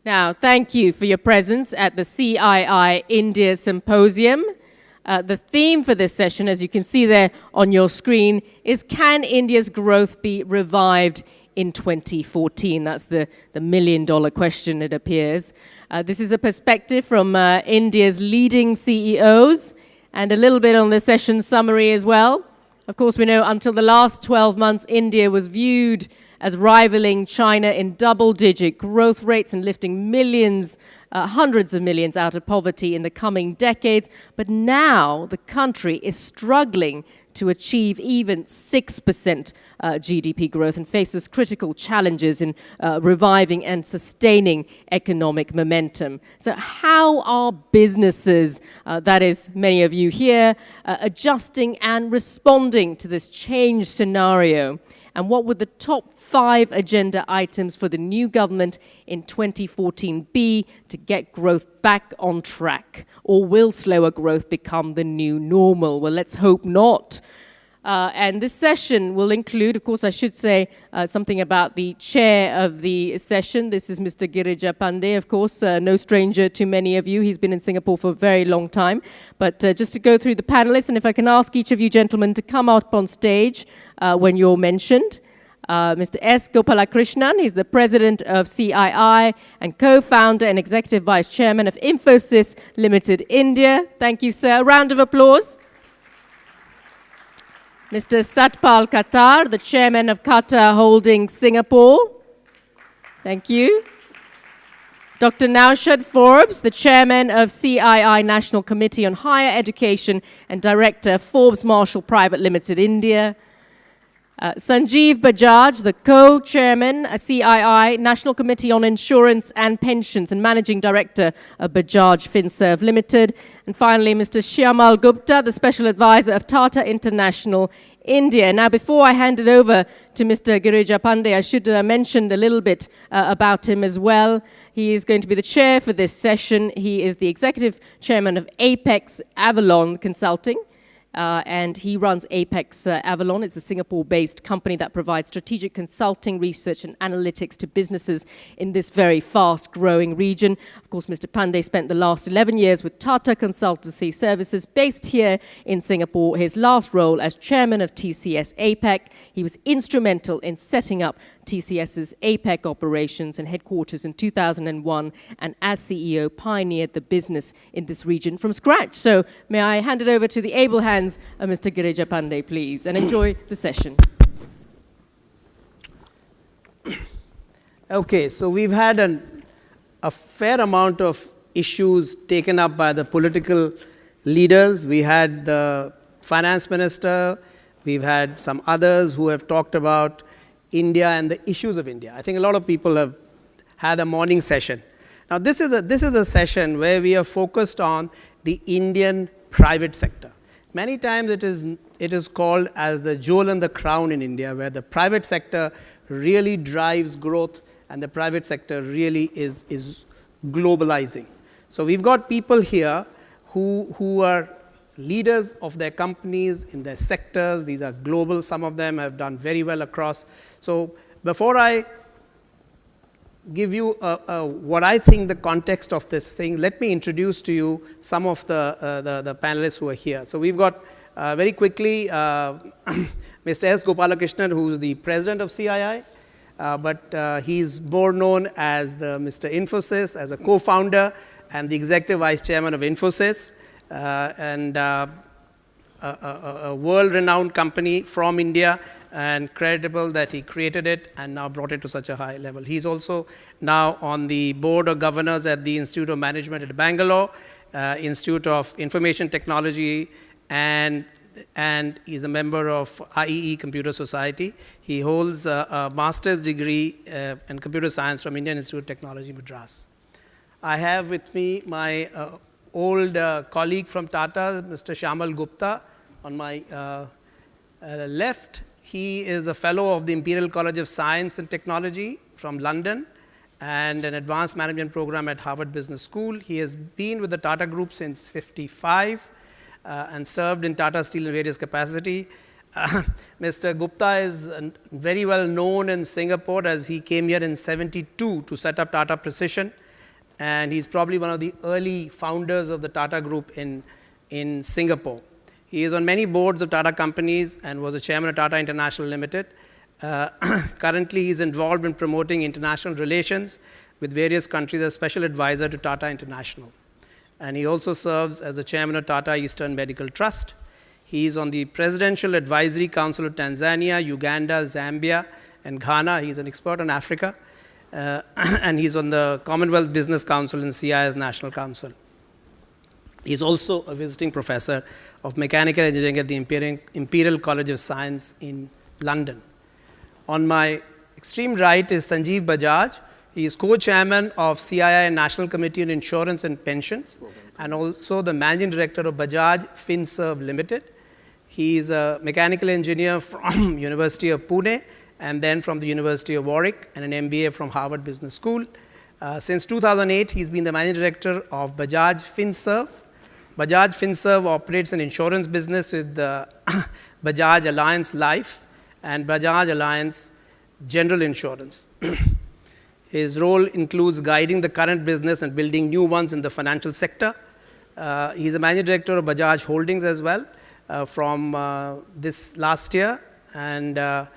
Now, thank you for your presence at the CII India Symposium. The theme for this session, as you can see there on your screen, is Can India's Growth Be Revived in 2014? That's the million-dollar question, it appears. This is a perspective from India's leading CEOs, and a little bit on the session summary as well. Of course, we know until the last 12 months, India was viewed as rivaling China in double-digit growth rates and lifting millions, hundreds of millions out of poverty in the coming decades. But now the country is struggling to achieve even 6% GDP growth and faces critical challenges in reviving and sustaining economic momentum. So how are businesses, that is many of you here, adjusting and responding to this change scenario? And what would the top 5 agenda items for the new government in 2014 be to get growth back on track? Or will slower growth become the new normal? Well, let's hope not. And this session will include, of course, I should say something about the chair of the session. This is Mr. Girija Pande, of course, no stranger to many of you. He's been in Singapore for a very long time. But just to go through the panelists, and if I can ask each of you gentlemen to come up on stage when you're mentioned. Mr. S Gopalakrishnan, he's the president of CII and co-founder and executive vice chairman of Infosys Limited India. Thank you, sir. A round of applause. Mr. Sat Pal Khattar, the chairman of Khattar Holdings Singapore. Thank you. Dr. Naushad Forbes, the chairman of CII National Committee on Higher Education and director of Forbes Marshall Private Limited India. Sanjiv Bajaj, the co-chairman of CII National Committee on Insurance and Pensions and managing director of Bajaj Finserv Limited. And finally, Mr. Syamal Gupta, the special advisor of Tata International India. Now, before I hand it over to Mr. Girija Pande, I should mention a little bit about him as well. He is going to be the chair for this session. He is the executive chairman of Apex Avalon Consulting. And he runs Apex Avalon. It's a Singapore-based company that provides strategic consulting, research and analytics to businesses in this very fast-growing region. Of course, Mr. Pande spent the last 11 years with Tata Consultancy Services based here in Singapore. His last role as chairman of TCS APAC. He was instrumental in setting up TCS's APAC operations and headquarters in 2001, and as CEO pioneered the business in this region from scratch. So may I hand it over to the able hands of Mr. Girija Pande, please, and enjoy the session. Okay, so we've had a fair amount of issues taken up by the political leaders. We had the finance minister, we've had some others who have talked about India and the issues of India. I think a lot of people have had a morning session. Now this is a session where we are focused on the Indian private sector. Many times it is called as the jewel in the crown in India, where the private sector really drives growth and the private sector really is globalizing. So we've got people here who are leaders of their companies in their sectors. These are global. Some of them have done very well across. So before I give you what I think the context of this thing, let me introduce to you some of the panelists who are here. So we've got very quickly Mr. S Gopalakrishnan, who is the president of CII, but he's more known as the Mr. Infosys, as a co-founder and the executive vice chairman of Infosys. And a world-renowned company from India, and credible that he created it and now brought it to such a high level. He's also now on the board of governors at the Institute of Management at Bangalore, Institute of Information Technology, and he's a member of IEE Computer Society. He holds a master's degree in computer science from Indian Institute of Technology, Madras. I have with me my old colleague from Tata, Mr. Syamal Gupta, on my left. He is a fellow of the Imperial College of Science and Technology from London and an advanced management program at Harvard Business School. He has been with the Tata Group since '55 and served in Tata Steel in various capacity. Mr. Gupta is very well known in Singapore, as he came here in '72 to set up Tata Precision. and he's probably one of the early founders of the Tata Group in Singapore. He is on many boards of Tata companies and was a chairman of Tata International Limited. Currently, he is involved in promoting international relations with various countries as special advisor to Tata International. And he also serves as the chairman of Tata Eastern Medical Trust. He is on the Presidential Advisory Council of Tanzania, Uganda, Zambia, and Ghana. He's an expert on Africa. And he's on the Commonwealth Business Council and CIS National Council. He's also a visiting professor of mechanical engineering at the Imperial College of Science in London. On my extreme right is Sanjiv Bajaj. He is co-chairman of CII National Committee on Insurance and Pensions, and also the managing director of Bajaj FinServ Limited. He is a mechanical engineer from University of Pune, and then from the University of Warwick, and an MBA from Harvard Business School. Since 2008, he's been the managing director of Bajaj FinServ. Bajaj FinServ operates an insurance business with Bajaj Allianz Life and Bajaj Allianz General Insurance. His role includes guiding the current business and building new ones in the financial sector. He's a managing director of Bajaj Holdings as well from this last year, and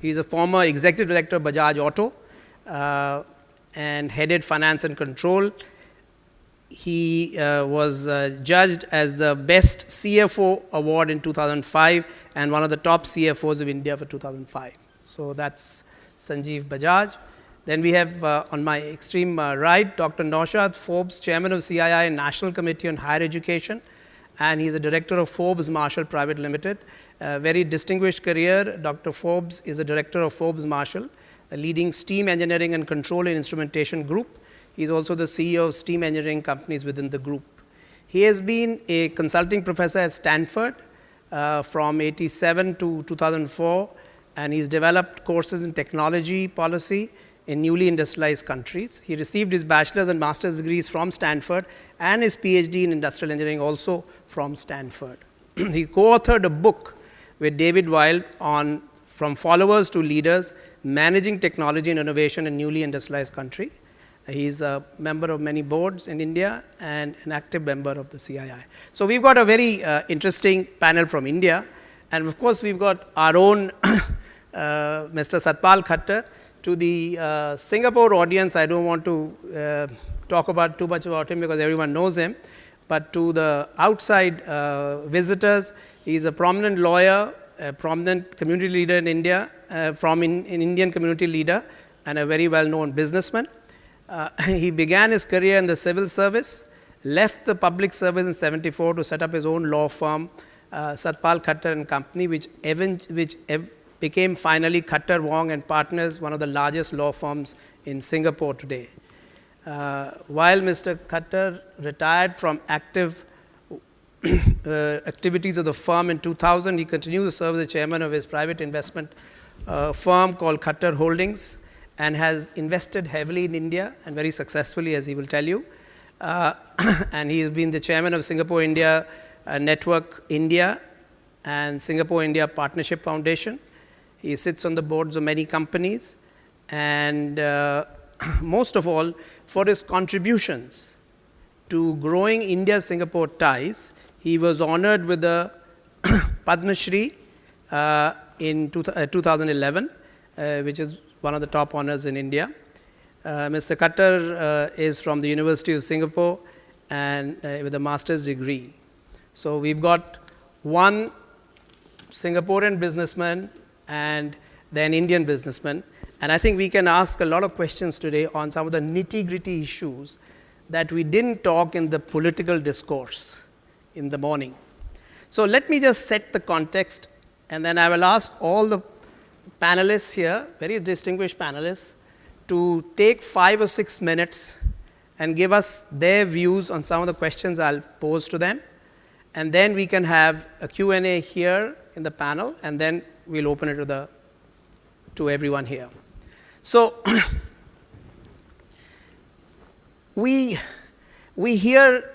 he's a former executive director of Bajaj Auto and headed finance and control. He was judged as the best CFO award in 2005 and one of the top CFOs of India for 2005. So that's Sanjiv Bajaj. Then we have on my extreme right, Dr. Naushad Forbes, chairman of CII National Committee on Higher Education, and he's a director of Forbes Marshall Private Limited. A very distinguished career. Dr. Forbes is a director of Forbes Marshall, a leading steam engineering and control and instrumentation group. He's also the CEO of steam engineering companies within the group. He has been a consulting professor at Stanford from 87 to 2004, and he's developed courses in technology policy in newly industrialized countries. He received his bachelor's and master's degrees from Stanford and his PhD in industrial engineering also from Stanford. He co-authored a book with David Weil on From Followers to Leaders, Managing Technology and Innovation in Newly Industrialized Country. He's a member of many boards in India and an active member of the CII. So we've got a very interesting panel from India, and of course we've got our own Mr. Sat Pal Khattar. To the Singapore audience, I don't want to talk about too much about him because everyone knows him, but to the outside visitors, he is a prominent lawyer, a prominent community leader in India, an Indian community leader, and a very well-known businessman. He began his career in the civil service, left the public service in 74 to set up his own law firm, Sat Pal Khattar and Company, which became finally Khattar, Wong and Partners, one of the largest law firms in Singapore today. While Mr. Khattar retired from active activities of the firm in 2000, he continued to serve as the chairman of his private investment firm called Khattar Holdings, and has invested heavily in India and very successfully, as he will tell you. And he has been the chairman of Singapore India Network India and Singapore India Partnership Foundation. He sits on the boards of many companies, and most of all, for his contributions to growing India-Singapore ties, he was honored with the Padma Shri in 2011, which is one of the top honors in India. Mr. Khattar is from the University of Singapore and with a master's degree. So we've got one Singaporean businessman and then Indian businessman, and I think we can ask a lot of questions today on some of the nitty-gritty issues that we didn't talk in the political discourse in the morning. So let me just set the context, and then I will ask all the panelists here, very distinguished panelists, to take 5 or 6 minutes and give us their views on some of the questions I'll pose to them, and then we can have a Q&A here in the panel, and then we'll open it to everyone here. So we hear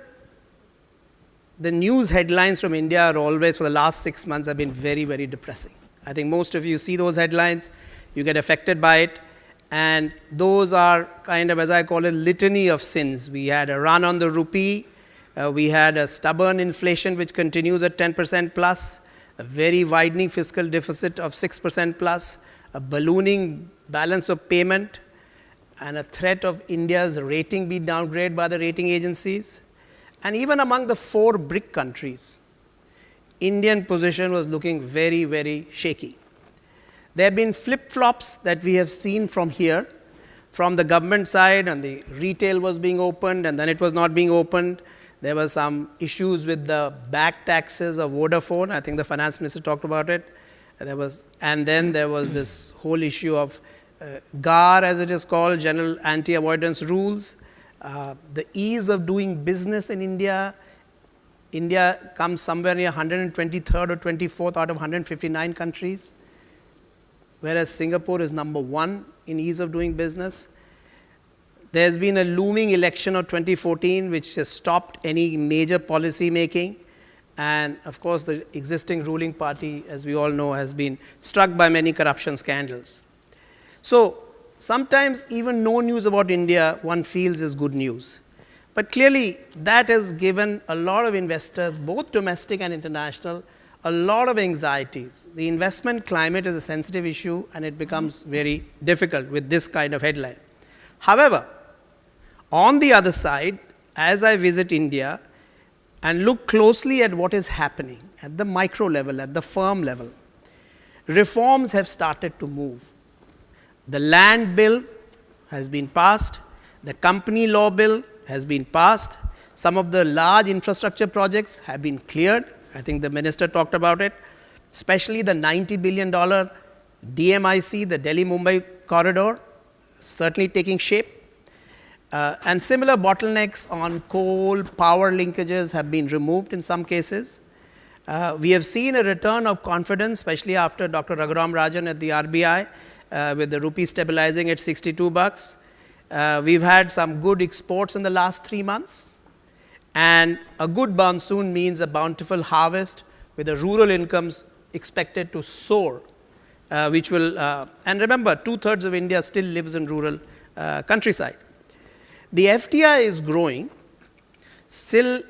the news headlines from India are always, for the last 6 months, have been very, very depressing. I think most of you see those headlines, you get affected by it, And those are kind of, as I call it, litany of sins. We had a run on the rupee. We had a stubborn inflation which continues at 10% plus, a very widening fiscal deficit of 6% plus, a ballooning balance of payment, and a threat of India's rating being downgraded by the rating agencies. And even among the 4 BRIC countries, Indian position was looking very, very shaky. There have been flip-flops that we have seen from here, from the government side, and the retail was being opened and then it was not being opened. There were some issues with the back taxes of Vodafone. I think the finance minister talked about it. And then there was this whole issue of GAR, as it is called, General Anti-Avoidance Rules. The ease of doing business in India. India comes somewhere near 123rd or 24th out of 159 countries. Whereas Singapore is number 1 in ease of doing business. There's been a looming election of 2014 which has stopped any major policy making. And of course, the existing ruling party, as we all know, has been struck by many corruption scandals. So sometimes even no news about India one feels is good news. But clearly that has given a lot of investors, both domestic and international, a lot of anxieties. The investment climate is a sensitive issue and it becomes very difficult with this kind of headline. However, on the other side, as I visit India and look closely at what is happening at the micro level, at the firm level, reforms have started to move. The land bill has been passed, the company law bill has been passed, some of the large infrastructure projects have been cleared. I think the minister talked about it, especially the $90 billion DMIC, the Delhi-Mumbai corridor, certainly taking shape. And similar bottlenecks on coal, power linkages have been removed in some cases. We have seen a return of confidence, especially after Dr. Raghuram Rajan at the RBI, with the rupee stabilizing at 62 bucks. We've had some good exports in the last 3 months. And a good monsoon means a bountiful harvest with the rural incomes expected to soar, which will, and remember, 2/3 of India still lives in rural countryside. The FDI is growing. Still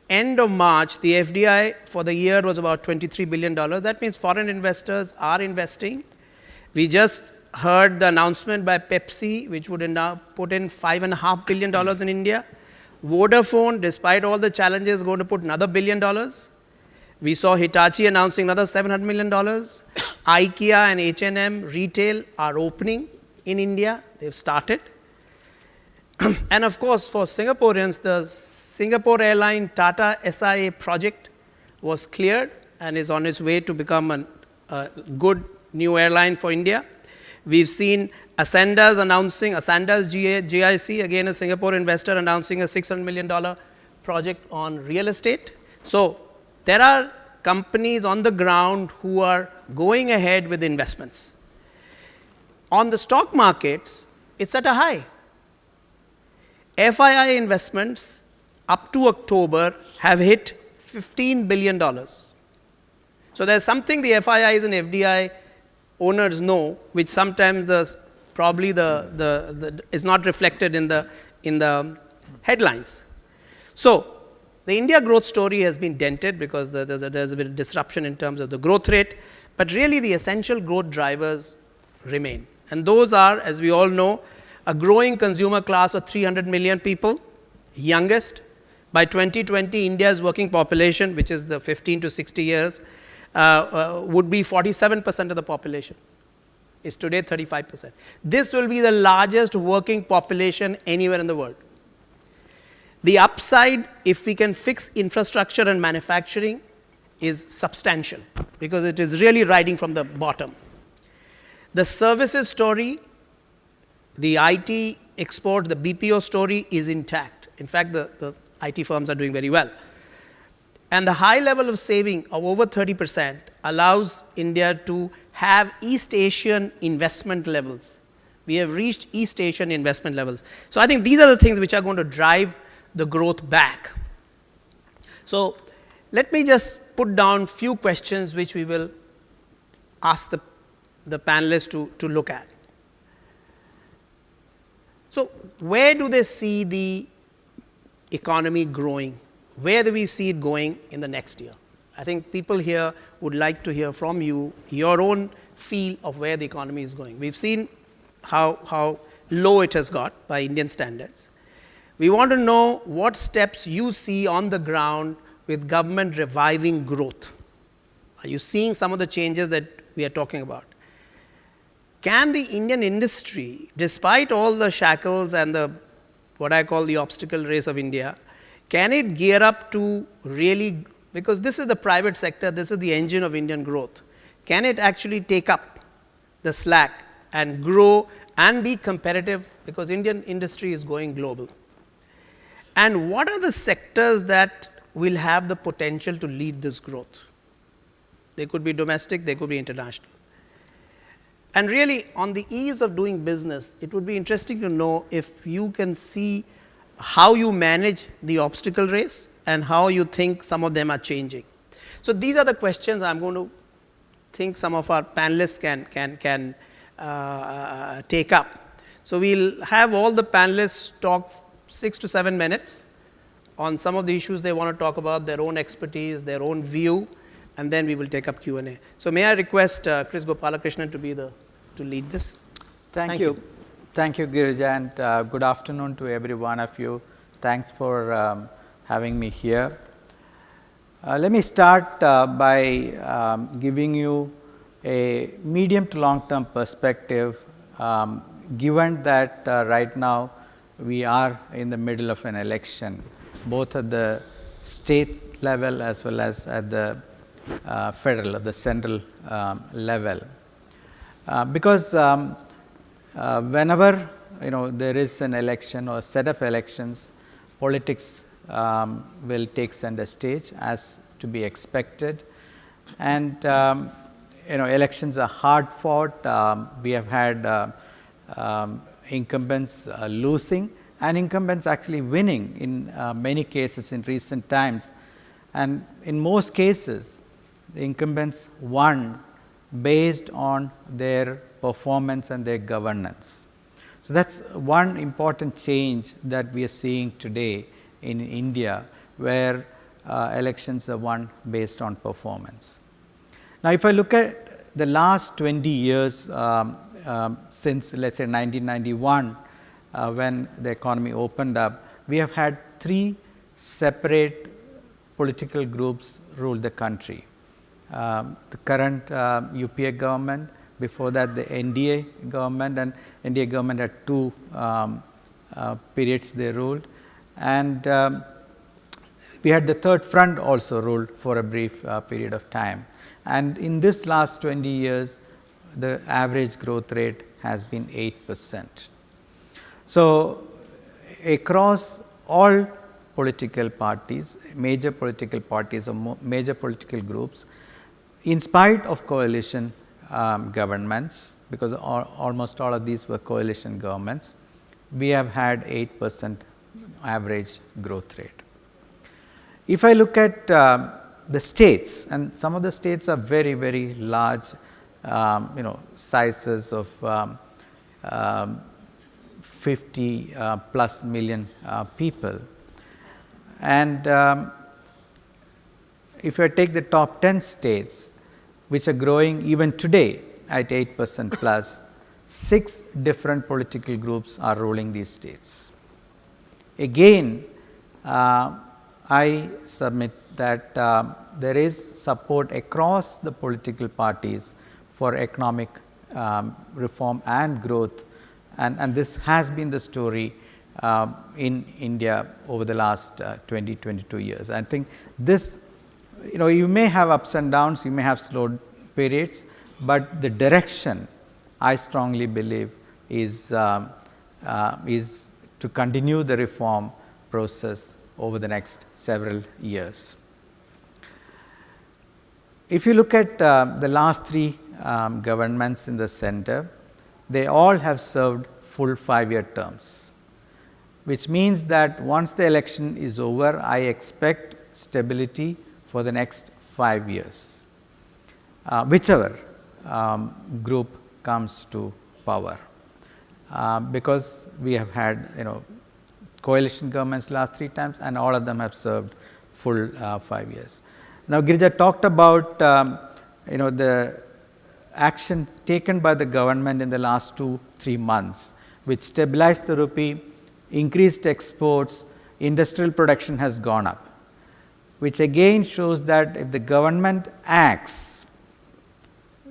end of March, the FDI for the year was about $23 billion. That means foreign investors are investing. We just heard the announcement by Pepsi, which would now put in $5.5 billion in India. Vodafone, despite all the challenges, is going to put another $1 billion. We saw Hitachi announcing another $700 million. IKEA and H&M retail are opening in India. They've started. And of course, for Singaporeans, the Singapore airline Tata SIA project was cleared and is on its way to become a good new airline for India. We've seen Ascendas announcing, Ascendas GIC, again a Singapore investor, announcing a $600 million project on real estate. So there are companies on the ground who are going ahead with investments. On the stock markets, it's at a high. FII investments up to October have hit $15 billion. So there's something the FIIs and FDI owners know, which sometimes probably is not reflected in the headlines. So the India growth story has been dented because there's a bit of disruption in terms of the growth rate, but really the essential growth drivers remain. And those are, as we all know, a growing consumer class of 300 million people, youngest. By 2020, India's working population, which is the 15 to 60 years, would be 47% of the population. It's today 35%. This will be the largest working population anywhere in the world. The upside, if we can fix infrastructure and manufacturing, is substantial because it is really riding from the bottom. The services story, the IT export, the BPO story is intact. In fact, the IT firms are doing very well. And the high level of saving of over 30% allows India to have East Asian investment levels. We have reached East Asian investment levels. So I think these are the things which are going to drive the growth back. So let me just put down few questions which we will ask the panelists to look at. So, where do they see the economy growing? Where do we see it going in the next year? I think people here would like to hear from you your own feel of where the economy is going. We've seen how low it has got by Indian standards. We want to know what steps you see on the ground with government reviving growth. Are you seeing some of the changes that we are talking about? Can the Indian industry, despite all the shackles and the what I call the obstacle race of India, can it gear up to really, because this is the private sector, this is the engine of Indian growth, can it actually take up the slack and grow and be competitive, because Indian industry is going global? And what are the sectors that will have the potential to lead this growth? They could be domestic, they could be international. And really, on the ease of doing business, it would be interesting to know if you can see how you manage the obstacle race and how you think some of them are changing. So, these are the questions I am going to think some of our panelists can take up. So, we will have all the panelists talk 6 to 7 minutes on some of the issues they want to talk about, their own expertise, their own view, and then we will take up Q&A. So, may I request S Gopalakrishnan to lead this? Thank you. Thank you, Girija, and good afternoon to every one of you. Thanks for having me here. Let me start by giving you a medium to long term perspective, given that right now we are in the middle of an election, both at the state level as well as at the federal or the central level. Because whenever there is an election or a set of elections, politics will take center stage as to be expected, and elections are hard fought. We have had incumbents losing and incumbents actually winning in many cases in recent times, and in most cases the incumbents won based on their performance and their governance. So, that is one important change that we are seeing today in India, where elections are won based on performance. Now, if I look at the last 20 years since let us say 1991, when the economy opened up, we have had 3 separate political groups rule the country. The current UPA government, before that the NDA government, and NDA government had 2 periods they ruled, and we had the third front also ruled for a brief period of time. And in this last 20 years, the average growth rate has been 8%. So, across all political parties, major political parties or major political groups, in spite of coalition governments, because almost all of these were coalition governments, we have had 8% average growth rate. If I look at the states, and some of the states are very, very large, sizes of 50 plus million people, and if I take the top 10 states, which are growing even today at 8% plus, 6 different political groups are ruling these states. Again, I submit that there is support across the political parties for economic reform and growth, and this has been the story in India over the last 22 years. I think this, you may have ups and downs, you may have slow periods, but the direction I strongly believe is to continue the reform process over the next several years. If you look at the last 3 governments in the center, they all have served full 5-year terms, which means that once the election is over, I expect stability for the next 5 years, whichever group comes to power. because we have had coalition governments last 3 times, and all of them have served full 5 years. Now, Girija talked about the action taken by the government in the last 2-3 months, which stabilized the rupee, increased exports, industrial production has gone up, which again shows that if the government acts,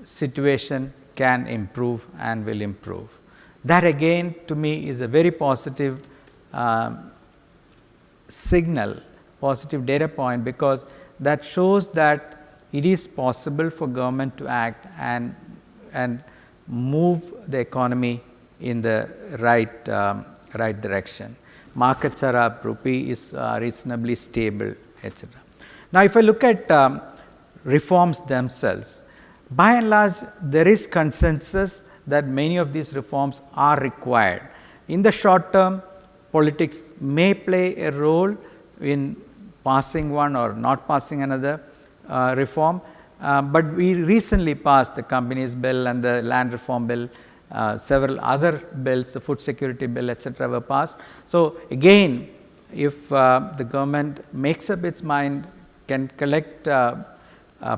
situation can improve and will improve. That again to me is a very positive signal, positive data point, because that shows that it is possible for government to act and move the economy in the right direction. Markets are up, rupee is reasonably stable, etc. Now, if I look at reforms themselves, by and large there is consensus that many of these reforms are required. In the short term, politics may play a role in passing one or not passing another reform, but we recently passed the Companies Bill and the Land Reform Bill, several other bills, the Food Security Bill, etc. were passed. So, again, if the government makes up its mind, can collect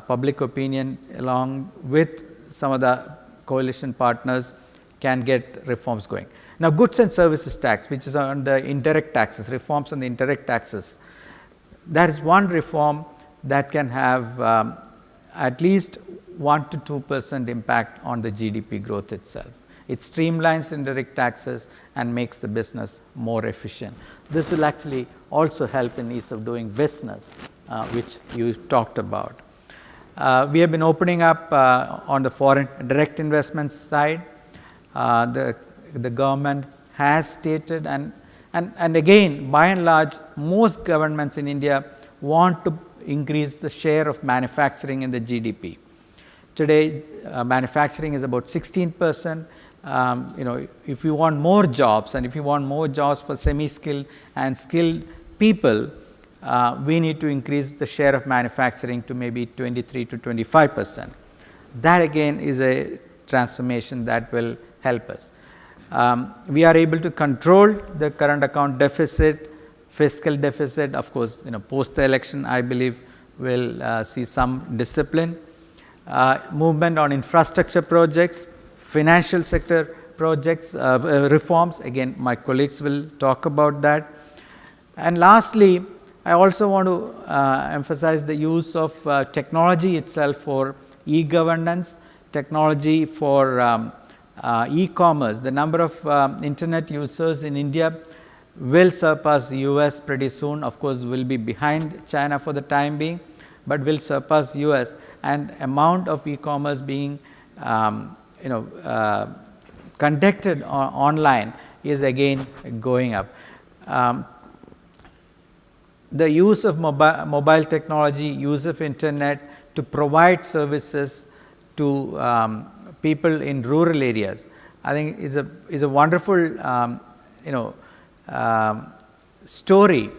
public opinion along with some of the coalition partners, can get reforms going. Now, goods and services tax, which is on the indirect taxes, reforms on the indirect taxes, that is one reform that can have at least 1 to 2% impact on the GDP growth itself. It streamlines indirect taxes and makes the business more efficient. This will actually also help in ease of doing business, which you talked about. We have been opening up on the foreign direct investments side. The government has stated, and again, by and large, most governments in India want to increase the share of manufacturing in the GDP. Today, manufacturing is about 16%. If you want more jobs, and if you want more jobs for semi-skilled and skilled people, we need to increase the share of manufacturing to maybe 23 to 25%. That again is a transformation that will help us. We are able to control the current account deficit, fiscal deficit. Of course, post the election, I believe will see some discipline. Movement on infrastructure projects, financial sector projects, reforms. Again, my colleagues will talk about that. And lastly, I also want to emphasize the use of technology itself for e-governance, technology for e-commerce. The number of internet users in India will surpass US pretty soon. Of course, will be behind China for the time being, but will surpass US, and amount of e-commerce being conducted online is again going up. The use of mobile technology, use of internet to provide services to people in rural areas, I think is a wonderful story,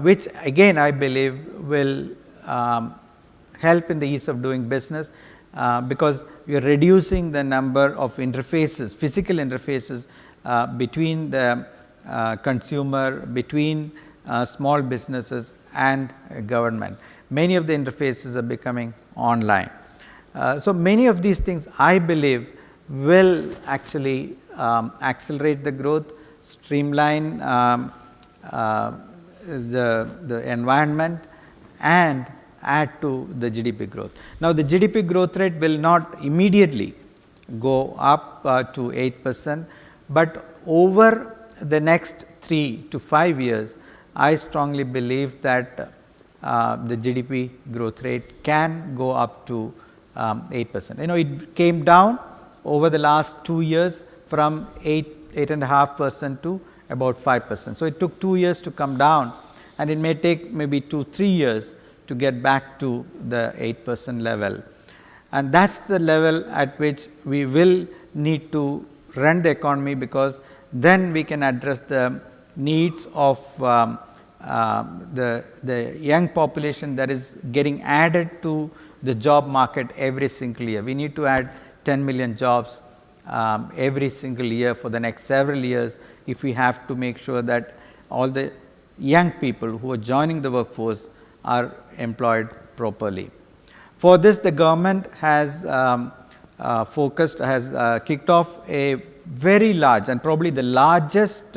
which again I believe will help in the ease of doing business, because we are reducing the number of interfaces, physical interfaces between the consumer, between small businesses and government. Many of the interfaces are becoming online. So, many of these things I believe will actually accelerate the growth, streamline the environment, and add to the GDP growth. Now, the GDP growth rate will not immediately go up to 8%, but over the next 3 to 5 years, I strongly believe that the GDP growth rate can go up to 8%. It came down over the last 2 years from 8.5% to about 5%. So, it took 2 years to come down, and it may take maybe 2-3 years to get back to the 8% level. And that is the level at which we will need to run the economy, because then we can address the needs of the young population that is getting added to the job market every single year. We need to add 10 million jobs every single year for the next several years if we have to make sure that all the young people who are joining the workforce are employed properly. For this, the government has kicked off a very large and probably the largest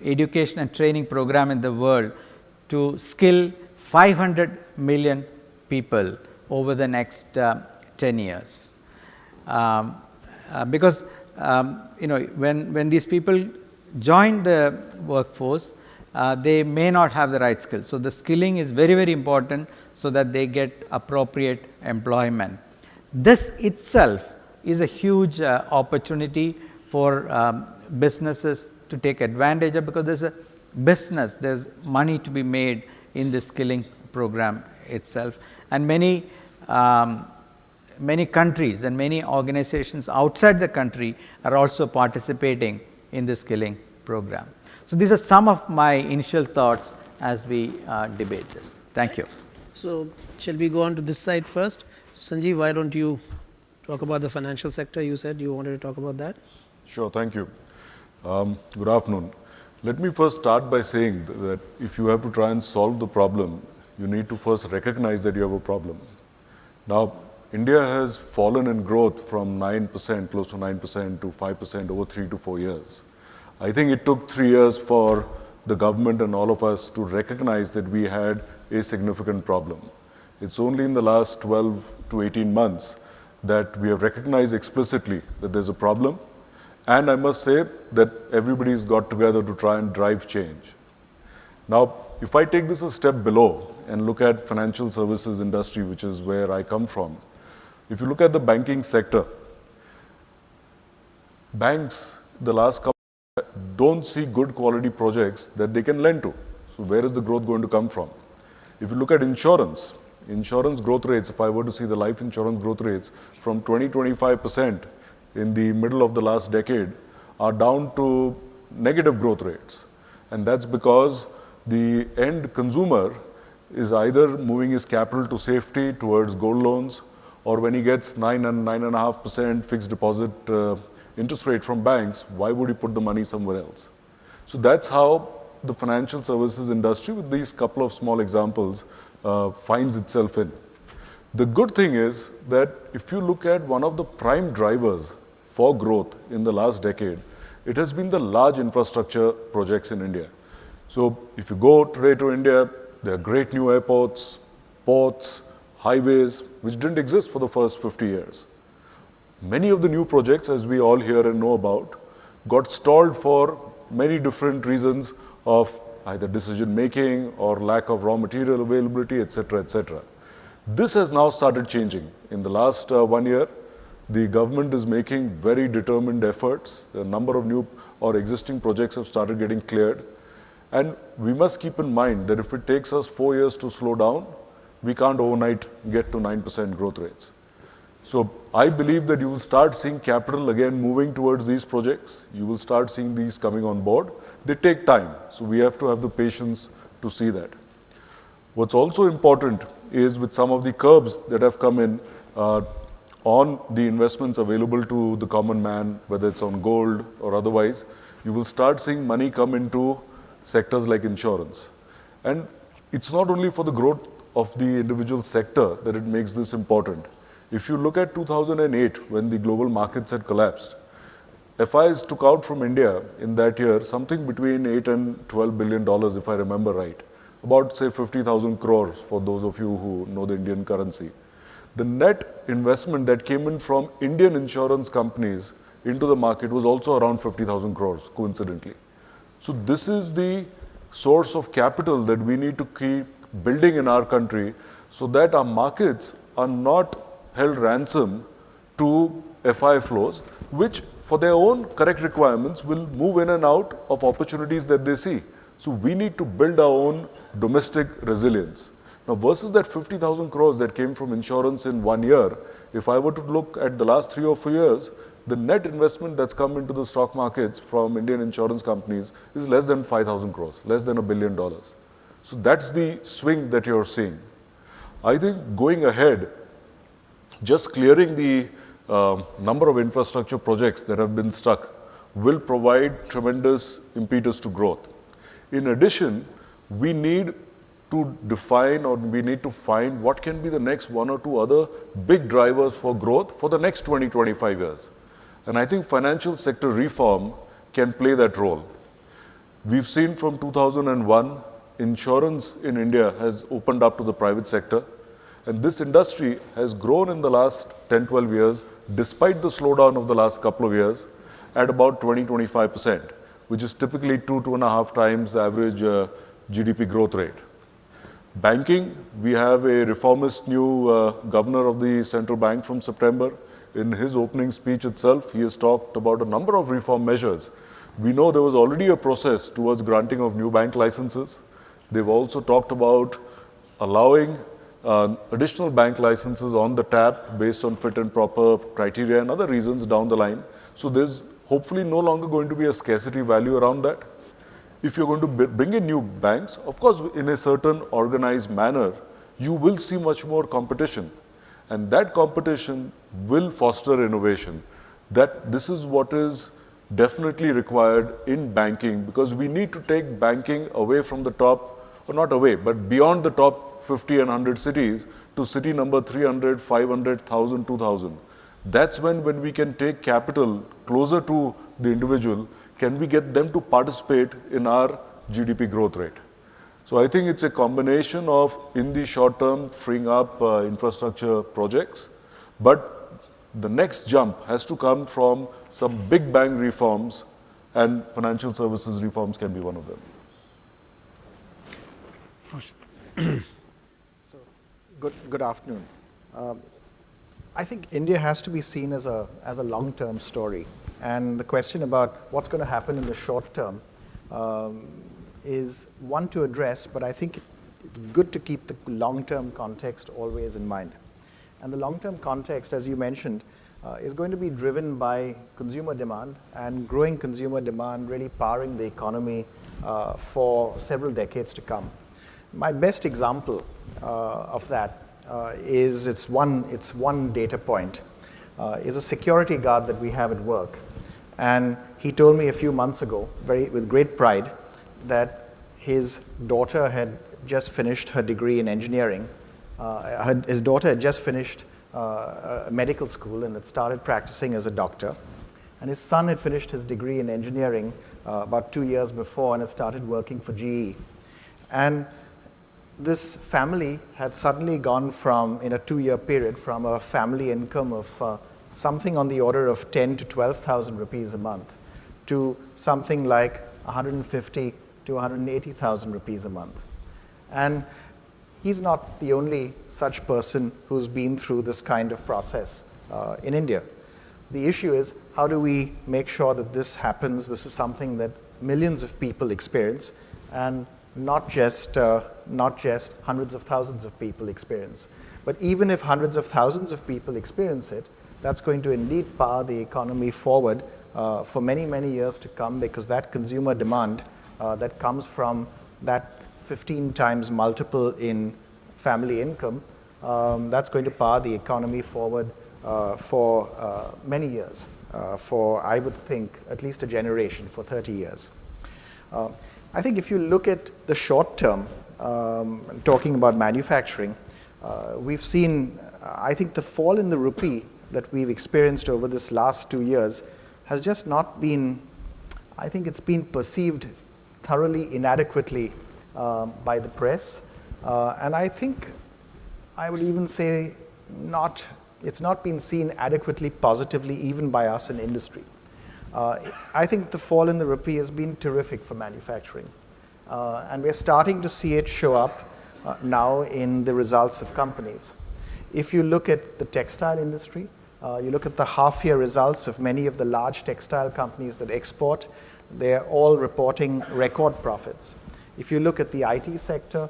education and training program in the world to skill 500 million people over the next 10 years. Because when these people join the workforce, they may not have the right skills. So, the skilling is very, very important so that they get appropriate employment. This itself is a huge opportunity for businesses to take advantage of, because there is a business, there is money to be made in the skilling program itself. And many countries and many organizations outside the country are also participating in the skilling program. So, these are some of my initial thoughts as we debate this. Thank you. So, shall we go on to this side first? Sanjiv, why don't you talk about the financial sector? You said you wanted to talk about that. Sure, thank you. Good afternoon. Let me first start by saying that if you have to try and solve the problem, you need to first recognize that you have a problem. Now, India has fallen in growth from 9%, close to 9% to 5% over 3 to 4 years. I think it took 3 years for the government and all of us to recognize that we had a significant problem. It's only in the last 12 to 18 months that we have recognized explicitly that there's a problem. And I must say that everybody's got together to try and drive change. Now, if I take this a step below and look at financial services industry, which is where I come from, if you look at the banking sector, banks the last couple don't see good quality projects that they can lend to. So where is the growth going to come from? If you look at insurance growth rates, if I were to see the life insurance growth rates from 20-25% in the middle of the last decade are down to negative growth rates. And that's because the end consumer is either moving his capital to safety towards gold loans, or when he gets 9 and 9.5% fixed deposit interest rate from banks, why would he put the money somewhere else? So that's how the financial services industry, with these couple of small examples, finds itself in. The good thing is that if you look at one of the prime drivers for growth in the last decade, it has been the large infrastructure projects in India. So if you go today to India, there are great new airports, ports, highways, which didn't exist for the first 50 years. Many of the new projects, as we all hear and know about, got stalled for many different reasons of either decision making or lack of raw material availability, etc., etc. This has now started changing. In the last 1 year, the government is making very determined efforts. A number of new or existing projects have started getting cleared. And we must keep in mind that if it takes us 4 years to slow down, we can't overnight get to 9% growth rates. So I believe that you will start seeing capital again moving towards these projects. You will start seeing these coming on board. They take time, so we have to have the patience to see that. What's also important is with some of the curbs that have come in on the investments available to the common man, whether it's on gold or otherwise, you will start seeing money come into sectors like insurance. And it's not only for the growth of the individual sector that it makes this important. If you look at 2008, when the global markets had collapsed, FIs took out from India in that year something between 8 and 12 billion dollars, if I remember right. About say 50,000 crores for those of you who know the Indian currency. The net investment that came in from Indian insurance companies into the market was also around 50,000 crores, coincidentally. So this is the source of capital that we need to keep building in our country so that our markets are not held ransom to FI flows, which for their own correct requirements will move in and out of opportunities that they see. So we need to build our own domestic resilience. Now versus that 50,000 crores that came from insurance in 1 year, if I were to look at the last 3 or 4 years, the net investment that's come into the stock markets from Indian insurance companies is less than 5,000 crores, less than $1 billion. So that's the swing that you're seeing. I think going ahead, just clearing the number of infrastructure projects that have been stuck will provide tremendous impetus to growth. In addition, we need to define, or we need to find what can be the next one or two other big drivers for growth for the next 20-25 years. And I think financial sector reform can play that role. We've seen from 2001, insurance in India has opened up to the private sector, and this industry has grown in the last 10-12 years, despite the slowdown of the last couple of years, at about 20-25%, which is typically 2.5 times the average GDP growth rate. Banking, we have a reformist new governor of the central bank from September. In his opening speech itself, he has talked about a number of reform measures. We know there was already a process towards granting of new bank licenses. They've also talked about allowing additional bank licenses on the tap based on fit and proper criteria and other reasons down the line. So there's hopefully no longer going to be a scarcity value around that. If you're going to bring in new banks, of course, in a certain organized manner, you will see much more competition. And that competition will foster innovation. This is what is definitely required in banking, because we need to take banking away from the top, or not away, but beyond the top 50 and 100 cities to city number 300, 500, 1,000, 2,000. That's when we can take capital closer to the individual, can we get them to participate in our GDP growth rate. So I think it's a combination of, in the short term, freeing up infrastructure projects, but the next jump has to come from some big bang reforms, and financial services reforms can be one of them. So, good afternoon. I think India has to be seen as a long-term story, and the question about what's going to happen in the short term is one to address, but I think it's good to keep the long-term context always in mind. And the long-term context, as you mentioned, is going to be driven by consumer demand, and growing consumer demand really powering the economy for several decades to come. My best example of that is it's one data point, is a security guard that we have at work. And he told me a few months ago, with great pride, that his daughter had just finished her degree in engineering. His daughter had just finished medical school and had started practicing as a doctor. And his son had finished his degree in engineering about 2 years before and had started working for GE. And this family had suddenly gone from, in a 2-year period, from a family income of something on the order of 10 to 12,000 rupees a month to something like 150 to 180,000 rupees a month. And he's not the only such person who's been through this kind of process in India. The issue is, how do we make sure that this happens? This is something that millions of people experience, and not just hundreds of thousands of people experience. But even if hundreds of thousands of people experience it, that's going to indeed power the economy forward for many, many years to come, because that consumer demand that comes from that 15 times multiple in family income, that's going to power the economy forward for many years, for, I would think, at least a generation, for 30 years. I think if you look at the short term, talking about manufacturing, we've seen, I think the fall in the rupee that we've experienced over this last 2 years has just not been, I think it's been perceived thoroughly inadequately by the press. And I think I would even say it's not been seen adequately positively even by us in industry. I think the fall in the rupee has been terrific for manufacturing. And we're starting to see it show up now in the results of companies. If you look at the textile industry, you look at the half-year results of many of the large textile companies that export, they're all reporting record profits. If you look at the IT sector,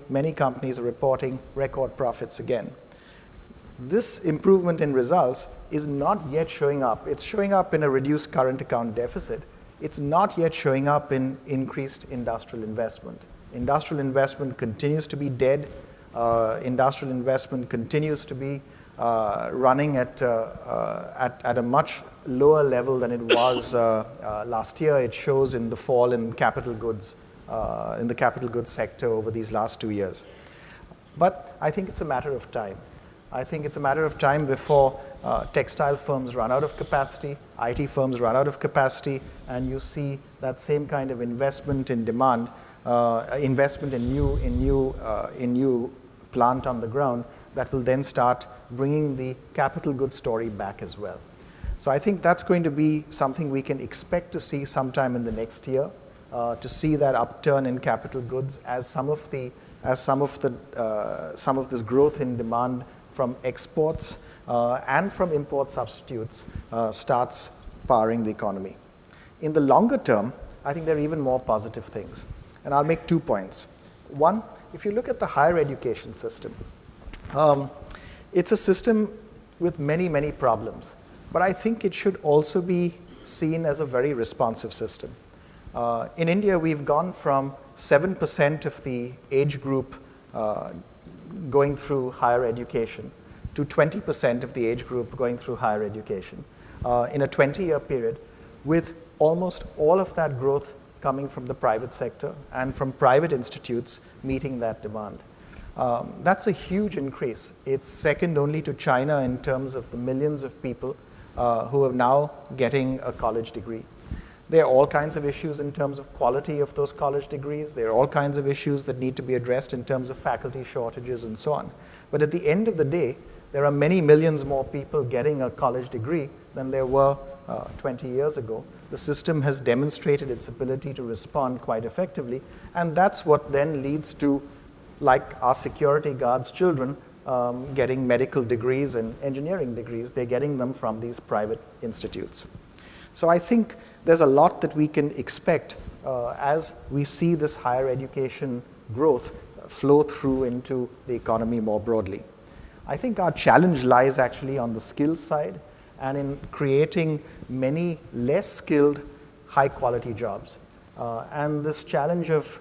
many companies are reporting record profits again. This improvement in results is not yet showing up. It's showing up in a reduced current account deficit. It's not yet showing up in increased industrial investment. Industrial investment continues to be dead. Industrial investment continues to be running at a much lower level than it was last year. It shows in the fall in capital goods, in the capital goods sector over these last 2 years. But I think it's a matter of time. I think it's a matter of time before textile firms run out of capacity, IT firms run out of capacity, and you see that same kind of investment in demand, investment in new plant on the ground that will then start bringing the capital goods story back as well. So I think that's going to be something we can expect to see sometime in the next year, to see that upturn in capital goods as some of this growth in demand from exports and from import substitutes starts powering the economy. In the longer term, I think there are even more positive things. And I'll make 2 points. One, if you look at the higher education system, it's a system with many, many problems. But I think it should also be seen as a very responsive system. In India, we've gone from 7% of the age group going through higher education to 20% of the age group going through higher education in a 20-year period, with almost all of that growth coming from the private sector and from private institutes meeting that demand. That's a huge increase. It's second only to China in terms of the millions of people who are now getting a college degree. There are all kinds of issues in terms of quality of those college degrees. There are all kinds of issues that need to be addressed in terms of faculty shortages and so on. But at the end of the day, there are many millions more people getting a college degree than there were 20 years ago. The system has demonstrated its ability to respond quite effectively, and that's what then leads to, like our security guards' children, getting medical degrees and engineering degrees. They're getting them from these private institutes. So I think there's a lot that we can expect as we see this higher education growth flow through into the economy more broadly. I think our challenge lies actually on the skills side and in creating many less skilled, high-quality jobs. And this challenge of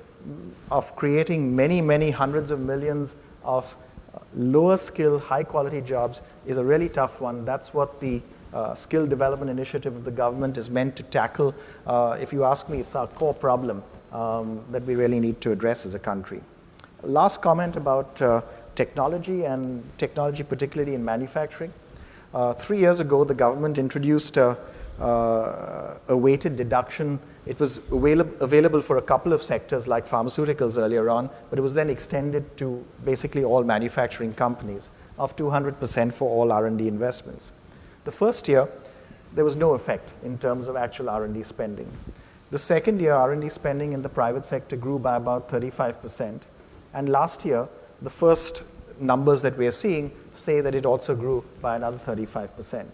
creating many, many hundreds of millions of lower skill, high-quality jobs is a really tough one. That's what the skill development initiative of the government is meant to tackle. If you ask me, it's our core problem that we really need to address as a country. Last comment about technology, and technology particularly in manufacturing. 3 years ago, the government introduced a weighted deduction. It was available for a couple of sectors like pharmaceuticals earlier on, but it was then extended to basically all manufacturing companies of 200% for all R&D investments. The first year, there was no effect in terms of actual R&D spending. The second year, R&D spending in the private sector grew by about 35%. And last year, the first numbers that we are seeing say that it also grew by another 35%.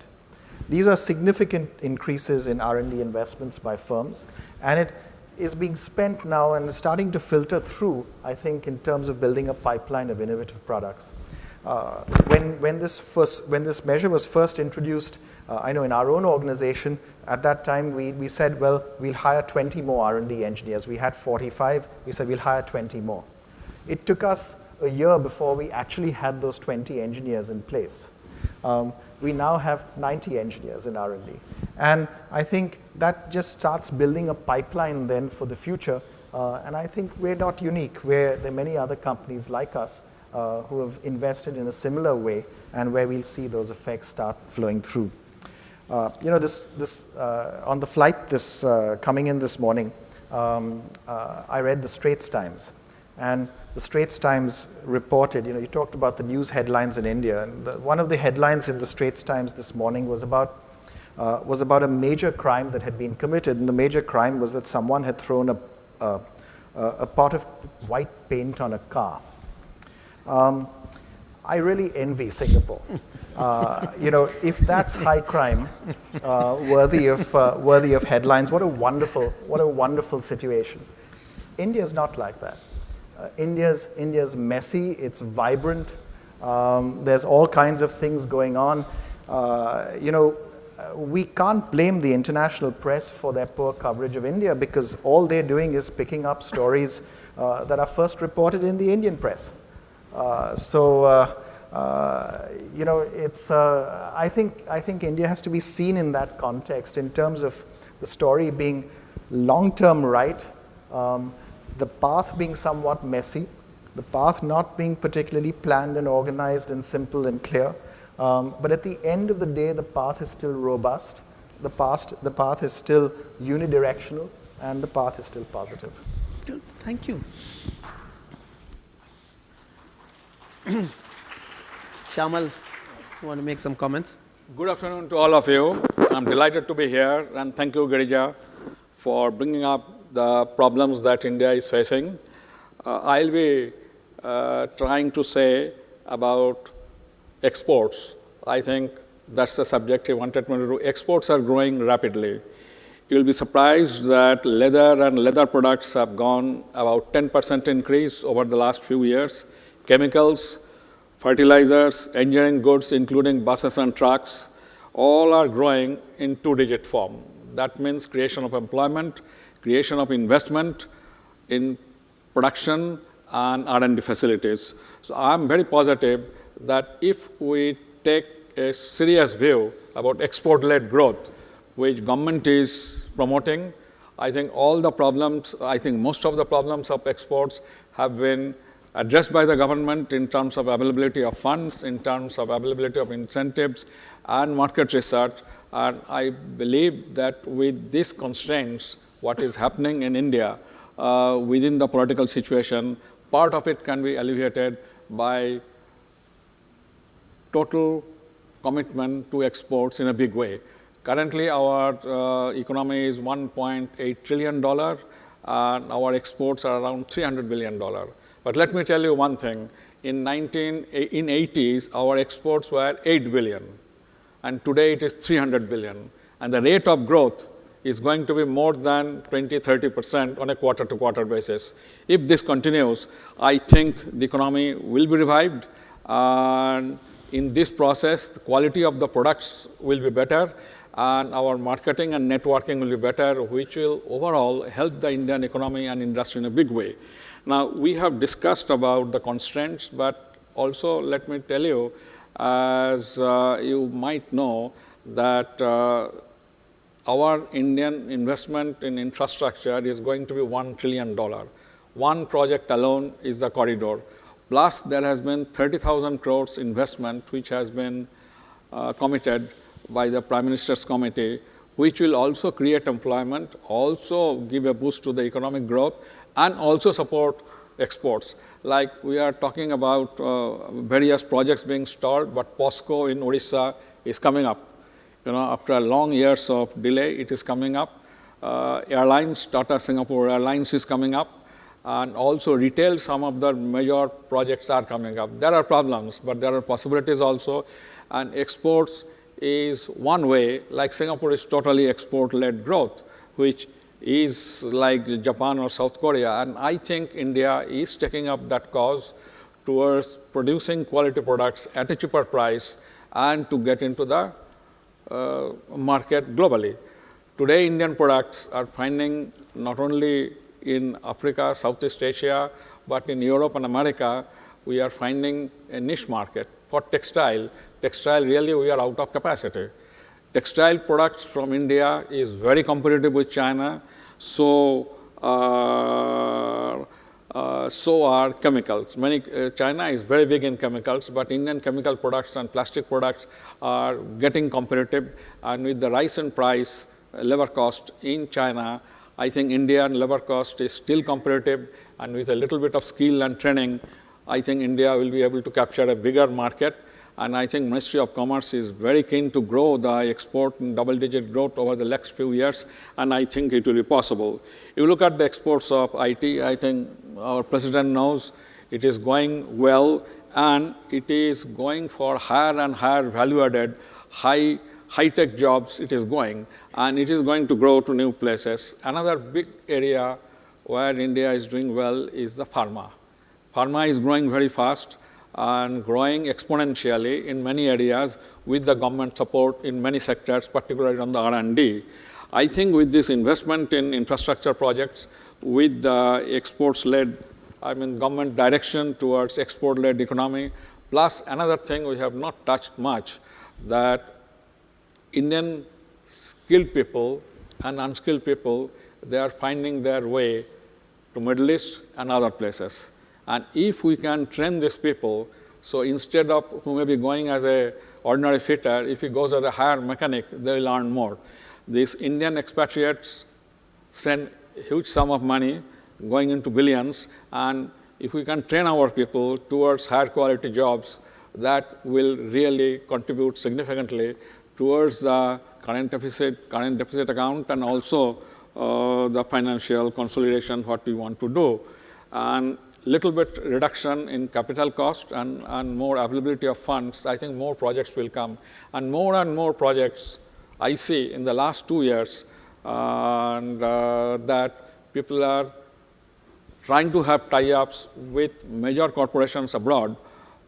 These are significant increases in R&D investments by firms, and it is being spent now and starting to filter through, I think, in terms of building a pipeline of innovative products. When this measure was first introduced, I know in our own organization, at that time we said, well, we'll hire 20 more R&D engineers. We had 45. We said we'll hire 20 more. It took us a year before we actually had those 20 engineers in place. We now have 90 engineers in R&D. And I think that just starts building a pipeline then for the future. And I think we're not unique. There are many other companies like us who have invested in a similar way and where we'll see those effects start flowing through. On the flight coming in this morning, I read the Straits Times. And the Straits Times reported, you talked about the news headlines in India. And one of the headlines in the Straits Times this morning was about a major crime that had been committed. And the major crime was that someone had thrown a pot of white paint on a car. I really envy Singapore. If that's high crime, worthy of headlines, what a wonderful situation. India's not like that. India's messy. It's vibrant. There's all kinds of things going on. We can't blame the international press for their poor coverage of India because all they're doing is picking up stories that are first reported in the Indian press. You know, it's, I think India has to be seen in that context in terms of the story being long-term right, the path being somewhat messy, the path not being particularly planned and organized and simple and clear. But at the end of the day, the path is still robust, the path is still unidirectional, and the path is still positive. Good. Thank you. Syamal, you want to make some comments? Good afternoon to all of you. I'm delighted to be here, and thank you, Girija, for bringing up the problems that India is facing. I'll be trying to say about exports. I think that's the subject you wanted me to do. Exports are growing rapidly. You'll be surprised that leather and leather products have gone about 10% increase over the last few years. Chemicals, fertilizers, engineering goods, including buses and trucks, all are growing in two-digit form. That means creation of employment, creation of investment in production and R&D facilities. So I'm very positive that if we take a serious view about export-led growth, which government is promoting, I think all the problems, I think most of the problems of exports have been addressed by the government in terms of availability of funds, in terms of availability of incentives and market research. And I believe that with these constraints, what is happening in India within the political situation, part of it can be alleviated by total commitment to exports in a big way. Currently, our economy is $1.8 trillion, and our exports are around $300 billion. But let me tell you one thing. In 80s, our exports were 8 billion, and today it is 300 billion. And the rate of growth is going to be more than 20–30% on a quarter-to-quarter basis. If this continues, I think the economy will be revived, and in this process, the quality of the products will be better, and our marketing and networking will be better, which will overall help the Indian economy and industry in a big way. Now, we have discussed about the constraints, but also let me tell you, as you might know, that our Indian investment in infrastructure is going to be $1 trillion. One project alone is the corridor. Plus, there has been 30,000 crores investment, which has been committed by the Prime Minister's Committee, which will also create employment, also give a boost to the economic growth, and also support exports. Like we are talking about various projects being stalled, but POSCO in Odisha is coming up. You know, after long years of delay, it is coming up. Airlines, Tata Singapore Airlines is coming up, and also retail, some of the major projects are coming up. There are problems, but there are possibilities also, and exports is one way, like Singapore is totally export-led growth, which is like Japan or South Korea. And I think India is taking up that cause towards producing quality products at a cheaper price and to get into the market globally. Today, Indian products are finding not only in Africa, Southeast Asia, but in Europe and America, we are finding a niche market for textile. Textile, really, we are out of capacity. Textile products from India is very competitive with China, so are chemicals. China is very big in chemicals, but Indian chemical products and plastic products are getting competitive. And with the rise in price, labor cost in China, I think Indian labor cost is still competitive, and with a little bit of skill and training, I think India will be able to capture a bigger market. And I think Ministry of Commerce is very keen to grow the export in double-digit growth over the next few years, and I think it will be possible. You look at the exports of IT, I think our President knows it is going well, and it is going for higher and higher value-added, high-tech jobs it is going, and it is going to grow to new places. Another big area where India is doing well is the pharma. Pharma is growing very fast and growing exponentially in many areas with the government support in many sectors, particularly on the R&D. I think with this investment in infrastructure projects, with the exports-led, government direction towards export-led economy, Plus, another thing we have not touched much, that Indian skilled people and unskilled people, they are finding their way to Middle East and other places. And if we can train these people, so instead of who may be going as a ordinary fitter, if he goes as a hire mechanic, they will earn more. These Indian expatriates send a huge sum of money going into billions, and if we can train our people towards higher quality jobs, that will really contribute significantly towards the current deficit account and also the financial consolidation what we want to do. And little bit reduction in capital cost and more availability of funds, I think more projects will come. And more projects I see in the last 2 years, that people are trying to have tie-ups with major corporations abroad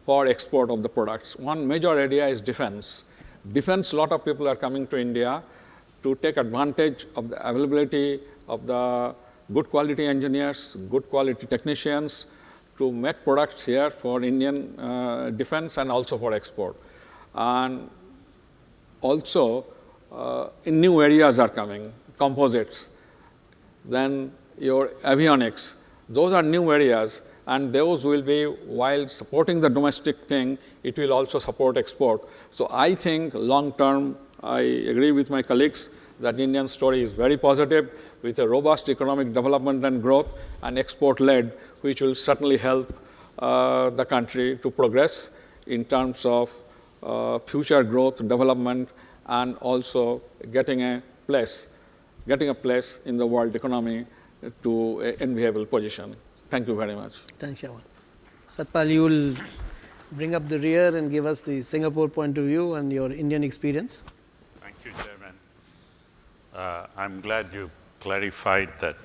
for export of the products. One major area is defense. Defense, a lot of people are coming to India to take advantage of the availability of the good quality engineers, good quality technicians to make products here for Indian defense and also for export. And also, in new areas are coming, composites, then your avionics. Those are new areas, and those will be, while supporting the domestic thing, it will also support export. So I think long term, I agree with my colleagues that the Indian story is very positive with a robust economic development and growth and export-led, which will certainly help the country to progress in terms of future growth, development, and also getting a place in the world economy to an enviable position. Thank you very much. Thanks, Syamal. Sat Pal, you will bring up the rear and give us the Singapore point of view and your Indian experience. Thank you, Chairman. I'm glad you clarified that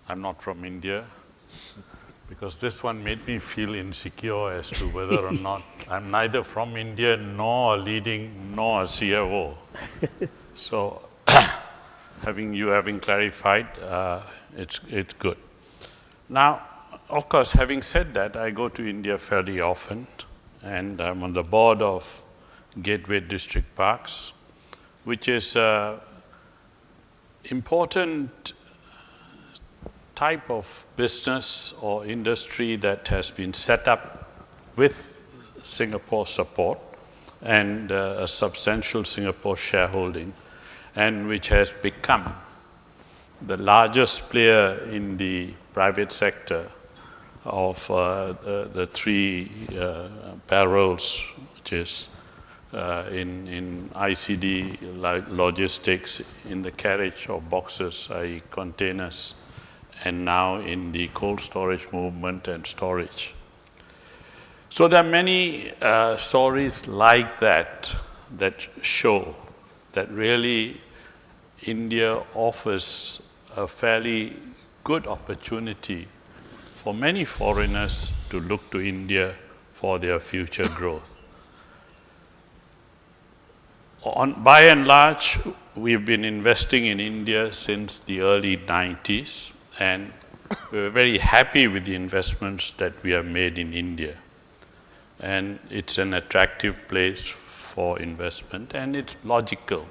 I'm not from India, because this one made me feel insecure as to whether or not I'm neither from India nor leading nor a CFO. So having clarified, it's good. Now, of course, having said that, I go to India fairly often, and I'm on the board of Gateway District Parks, which is an important type of business or industry that has been set up with Singapore support and a substantial Singapore shareholding, and which has become the largest player in the private sector of the three barrels, which is in ICD, logistics, in the carriage of boxes, i.e. containers, and now in the cold storage movement and storage. So there are many stories like that that show that really India offers a fairly good opportunity for many foreigners to look to India for their future growth. By and large, we've been investing in India since the early 90s, and we're very happy with the investments that we have made in India. And it's an attractive place for investment, and it's logical.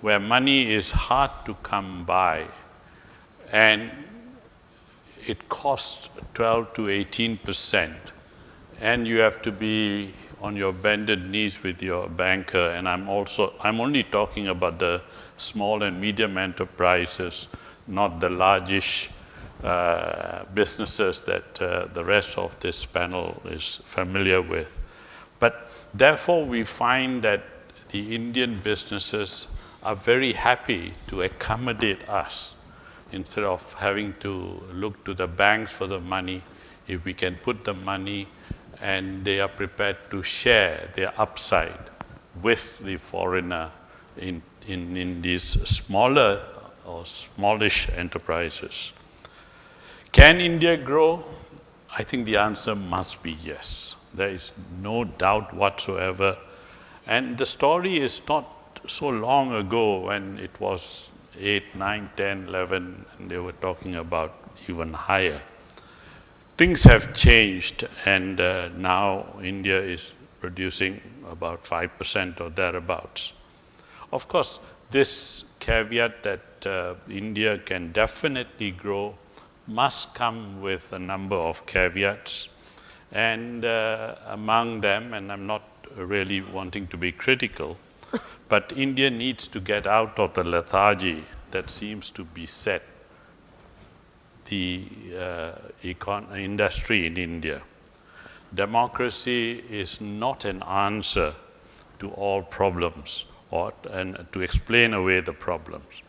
Where money is hard to come by, and it costs 12 to 18%, and you have to be on your bended knees with your banker, and I'm only talking about the small and medium enterprises, not the largish businesses that the rest of this panel is familiar with. But therefore, we find that the Indian businesses are very happy to accommodate us. Instead of having to look to the banks for the money, if we can put the money and they are prepared to share their upside with the foreigner in these smaller or smallish enterprises. Can India grow? I think the answer must be yes. There is no doubt whatsoever. And the story is not so long ago when it was 8, 9, 10, 11, and they were talking about even higher. things have changed, and now India is producing about 5% or thereabouts. Of course, this caveat that India can definitely grow must come with a number of caveats, and among them, and I'm not really wanting to be critical, but India needs to get out of the lethargy that seems to beset the industry in India. Democracy is not an answer to all problems and to explain away the problems.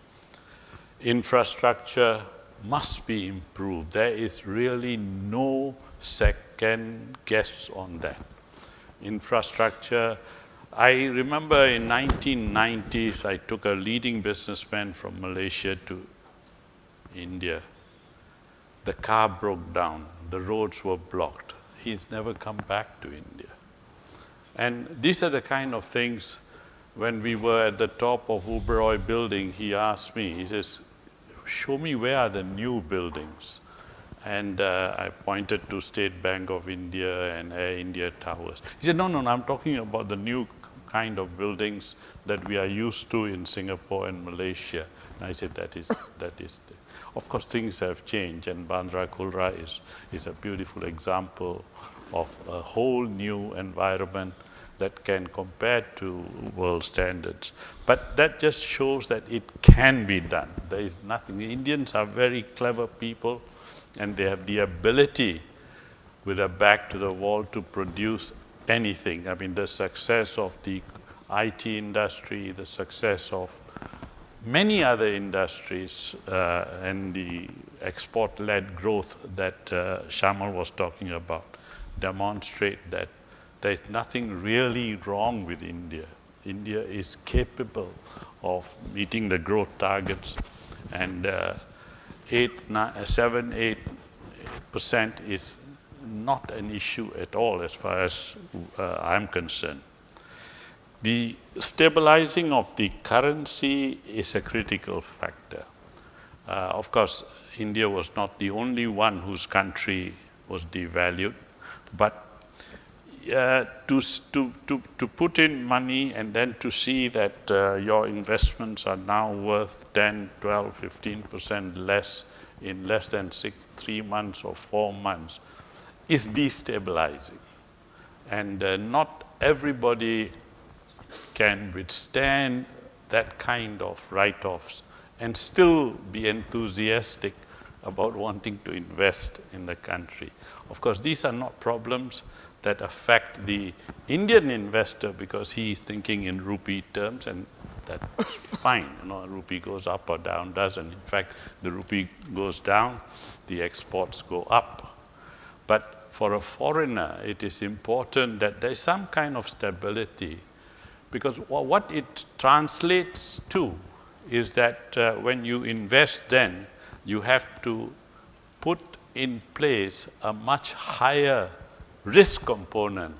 Infrastructure must be improved. There is really no second guess on that. Infrastructure, I remember in 1990s, I took a leading businessman from Malaysia to India. The car broke down, the roads were blocked. He's never come back to India. And these are the kind of things, when we were at the top of Oberoi building, he asked me, he says, show me where are the new buildings. And I pointed to State Bank of India and Air India Towers. He said, no, I'm talking about the new kind of buildings that we are used to in Singapore and Malaysia. And I said, that is of course, things have changed, and Bandra Kulra is a beautiful example of a whole new environment that can compare to world standards. But that just shows that it can be done. There is nothing. The Indians are very clever people, and they have the ability, with their back to the wall, to produce anything. I mean, the success of the IT industry, the success of many other industries, and the export-led growth that Syamal was talking about demonstrate that there is nothing really wrong with India. India is capable of meeting the growth targets, and 7-8% is not an issue at all as far as I'm concerned. The stabilizing of the currency is a critical factor. Of course, India was not the only one whose country was devalued, but to put in money and then to see that your investments are now worth 10, 12, 15% less in less than 3 months or 4 months is destabilizing. And not everybody can withstand that kind of write-offs and still be enthusiastic about wanting to invest in the country. Of course, these are not problems that affect the Indian investor because he is thinking in rupee terms, and that's fine. Rupee goes up or down, doesn't. In fact, the rupee goes down, the exports go up. But for a foreigner, it is important that there is some kind of stability, because what it translates to is that when you invest, then you have to put in place a much higher risk component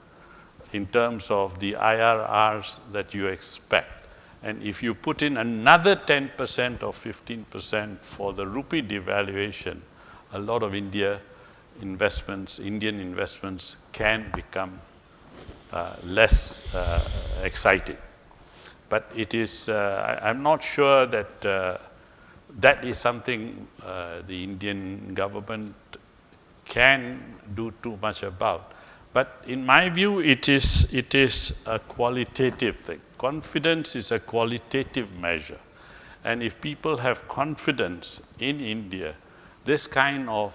in terms of the IRRs that you expect. And if you put in another 10% or 15% for the rupee devaluation, a lot of Indian investments can become less exciting. But it is, I'm not sure that that is something the Indian government can do too much about. But in my view, it is a qualitative thing. Confidence is a qualitative measure. And if people have confidence in India, this kind of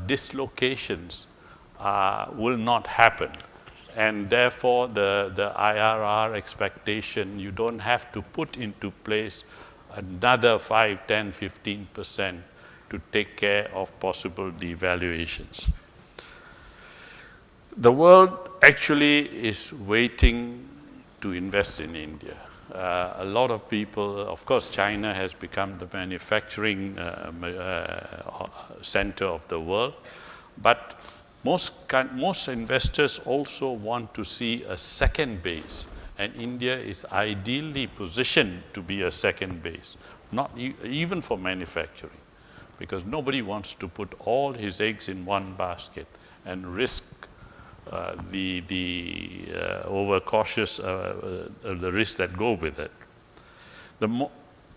dislocations will not happen. And therefore, the IRR expectation, you don't have to put into place another 5, 10, 15% to take care of possible devaluations. The world actually is waiting to invest in India. A lot of people, of course, China has become the manufacturing center of the world, but most investors also want to see a second base, and India is ideally positioned to be a second base, not even for manufacturing. because nobody wants to put all his eggs in one basket and risk the overcautious, the risks that go with it.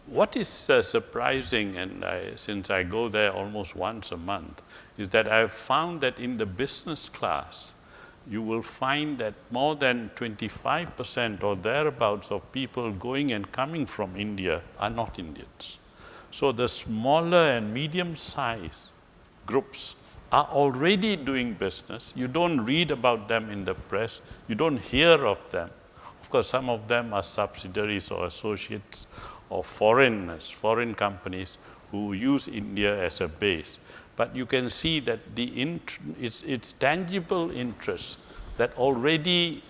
What is surprising, and since I go there almost once a month, is that I've found that in the business class, you will find that more than 25% or thereabouts of people going and coming from India are not Indians. So the smaller and medium-sized groups are already doing business. You don't read about them in the press. You don't hear of them. Of course, some of them are subsidiaries or associates of foreigners, foreign companies who use India as a base. But you can see that it's tangible interest that already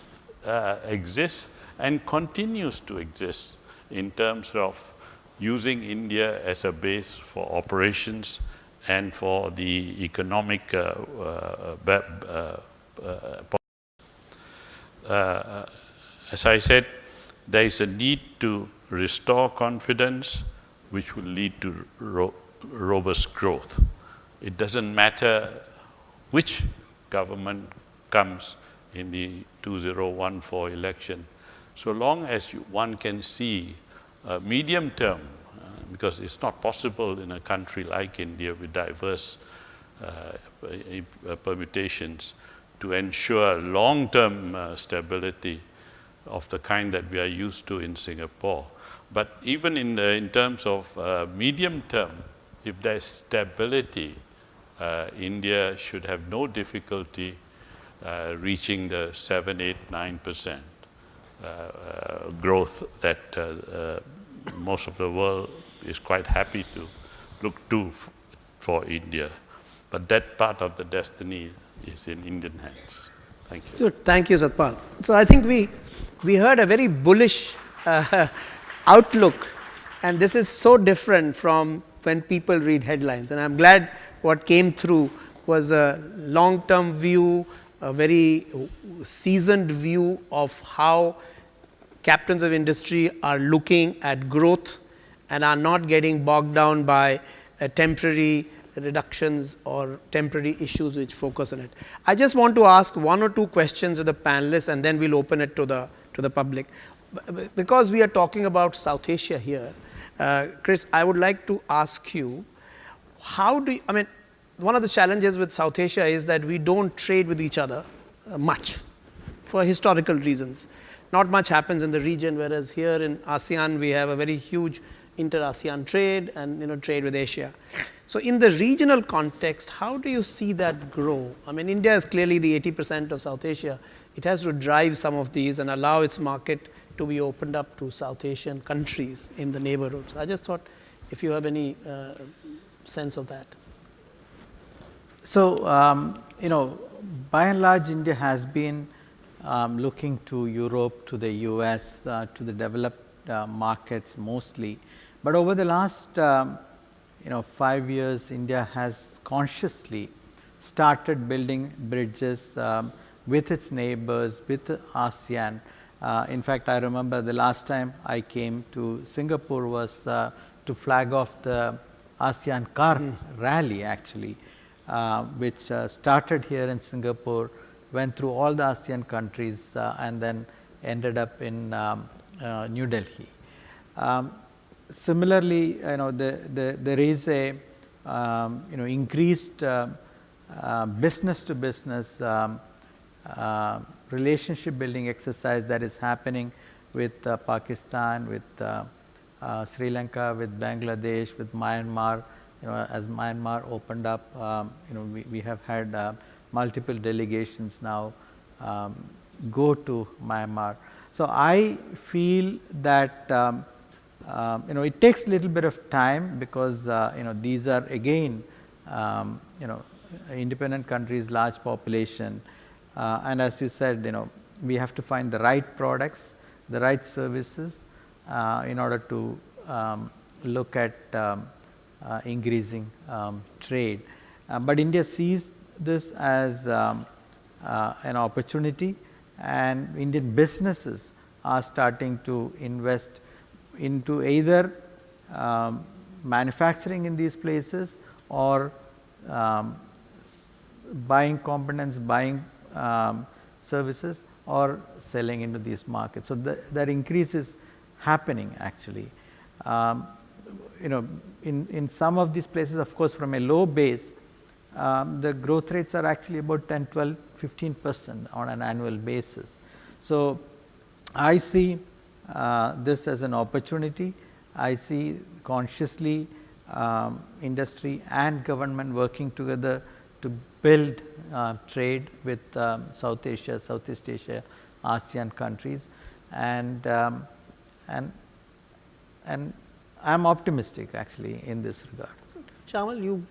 exists and continues to exist in terms of using India as a base for operations and for the economic as I said, there is a need to restore confidence, which will lead to robust growth. It doesn't matter which government comes in the 2014 election, so long as one can see medium term, because it's not possible in a country like India with diverse permutations to ensure long-term stability of the kind that we are used to in Singapore. But even in terms of medium term, if there's stability, India should have no difficulty reaching the 7, 8, 9% growth that most of the world is quite happy to look to for India. But that part of the destiny is in Indian hands. Thank you. Good. Thank you, Sat Pal. So I think we heard a very bullish outlook, and this is so different from when people read headlines. And I'm glad what came through was a long-term view, a very seasoned view of how captains of industry are looking at growth and are not getting bogged down by temporary reductions or temporary issues which focus on it. I just want to ask one or two questions of the panelists, and then we'll open it to the public. Because we are talking about South Asia here, Chris, I would like to ask you, one of the challenges with South Asia is that we don't trade with each other much for historical reasons. Not much happens in the region, whereas here in ASEAN we have a very huge inter-ASEAN trade and trade with Asia. So in the regional context, how do you see that grow? India is clearly the 80% of South Asia. It has to drive some of these and allow its market to be opened up to South Asian countries in the neighborhood. So I just thought if you have any sense of that. So, by and large, India has been looking to Europe, to the US, to the developed markets mostly. But over the last 5 years, India has consciously started building bridges with its neighbors, with ASEAN. In fact, I remember the last time I came to Singapore was to flag off the ASEAN car rally actually, which started here in Singapore, went through all the ASEAN countries and then ended up in New Delhi. Similarly, there is a increased business to business relationship building exercise that is happening with Pakistan, with Sri Lanka, with Bangladesh, with Myanmar. As Myanmar opened up, we have had multiple delegations now go to Myanmar. So I feel that it takes a little bit of time because these are again independent countries, large population, and as you said, we have to find the right products, the right services in order to look at increasing trade. But India sees this as an opportunity, and Indian businesses are starting to invest into either manufacturing in these places or buying components, buying services, or selling into these markets. So, that increase is happening actually. In some of these places, of course, from a low base, the growth rates are actually about 10, 12, 15% on an annual basis. So, I see this as an opportunity. I see consciously industry and government working together to build trade with South Asia, Southeast Asia, ASEAN countries, and I am optimistic actually in this regard. Syamal, you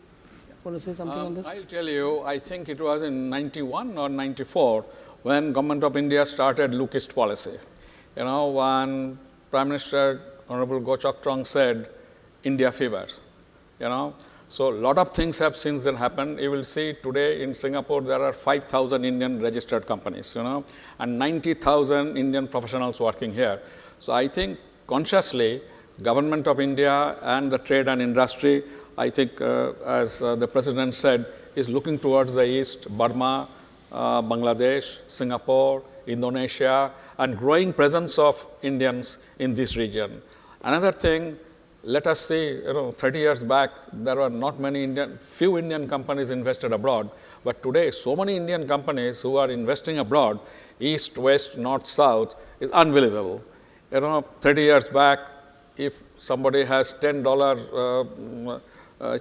want to say something on this? I'll tell you, I think it was in 91 or 94 when Government of India started Look East policy. When Prime Minister Honorable Goh Chok Tong said India fever, So, a lot of things have since then happened. You will see today in Singapore there are 5,000 Indian registered companies, and 90,000 Indian professionals working here. So, I think consciously Government of India and the trade and industry, I think as the President said, is looking towards the east, Burma, Bangladesh, Singapore, Indonesia, and growing presence of Indians in this region. Another thing, let us see, 30 years back, there were not many few Indian companies invested abroad, but today so many Indian companies who are investing abroad, east, west, north, south, is unbelievable. 30 years back, if somebody has $10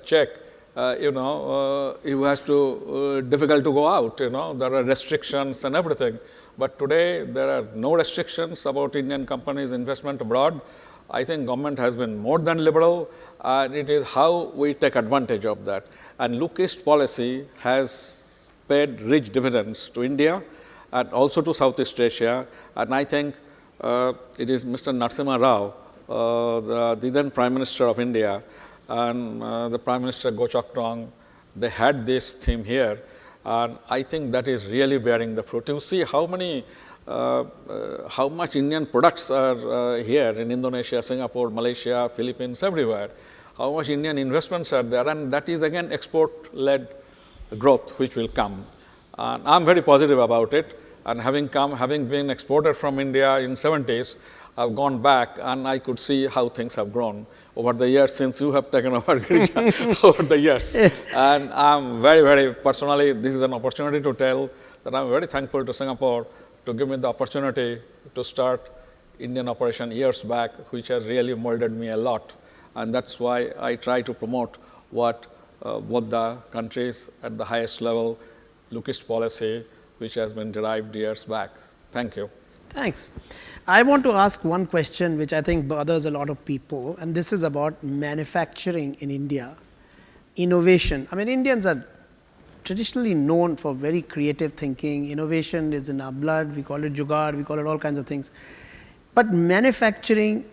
check, it has to difficult to go out. There are restrictions and everything. But today there are no restrictions about Indian companies' investment abroad. I think government has been more than liberal, and it is how we take advantage of that. And Look East policy has paid rich dividends to India and also to Southeast Asia. And I think it is Mr. Narasimha Rao, the then Prime Minister of India, and the Prime Minister Goh Chok Tong, they had this theme here, and I think that is really bearing the fruit. You see how much Indian products are here in Indonesia, Singapore, Malaysia, Philippines, everywhere. How much Indian investments are there, and that is again export-led growth which will come. And I am very positive about it, and having been exported from India in 70s, I have gone back and I could see how things have grown over the years since you have taken over Girija over the years. And I am very, very personally, this is an opportunity to tell that I am very thankful to Singapore to give me the opportunity to start Indian operation years back, which has really molded me a lot. And that's why I try to promote what both the countries at the highest level, Look East policy, which has been derived years back. Thank you. Thanks. I want to ask one question which I think bothers a lot of people, and this is about manufacturing in India, innovation. I mean, Indians are traditionally known for very creative thinking. Innovation is in our blood. We call it jugaad, we call it all kinds of things. But manufacturing,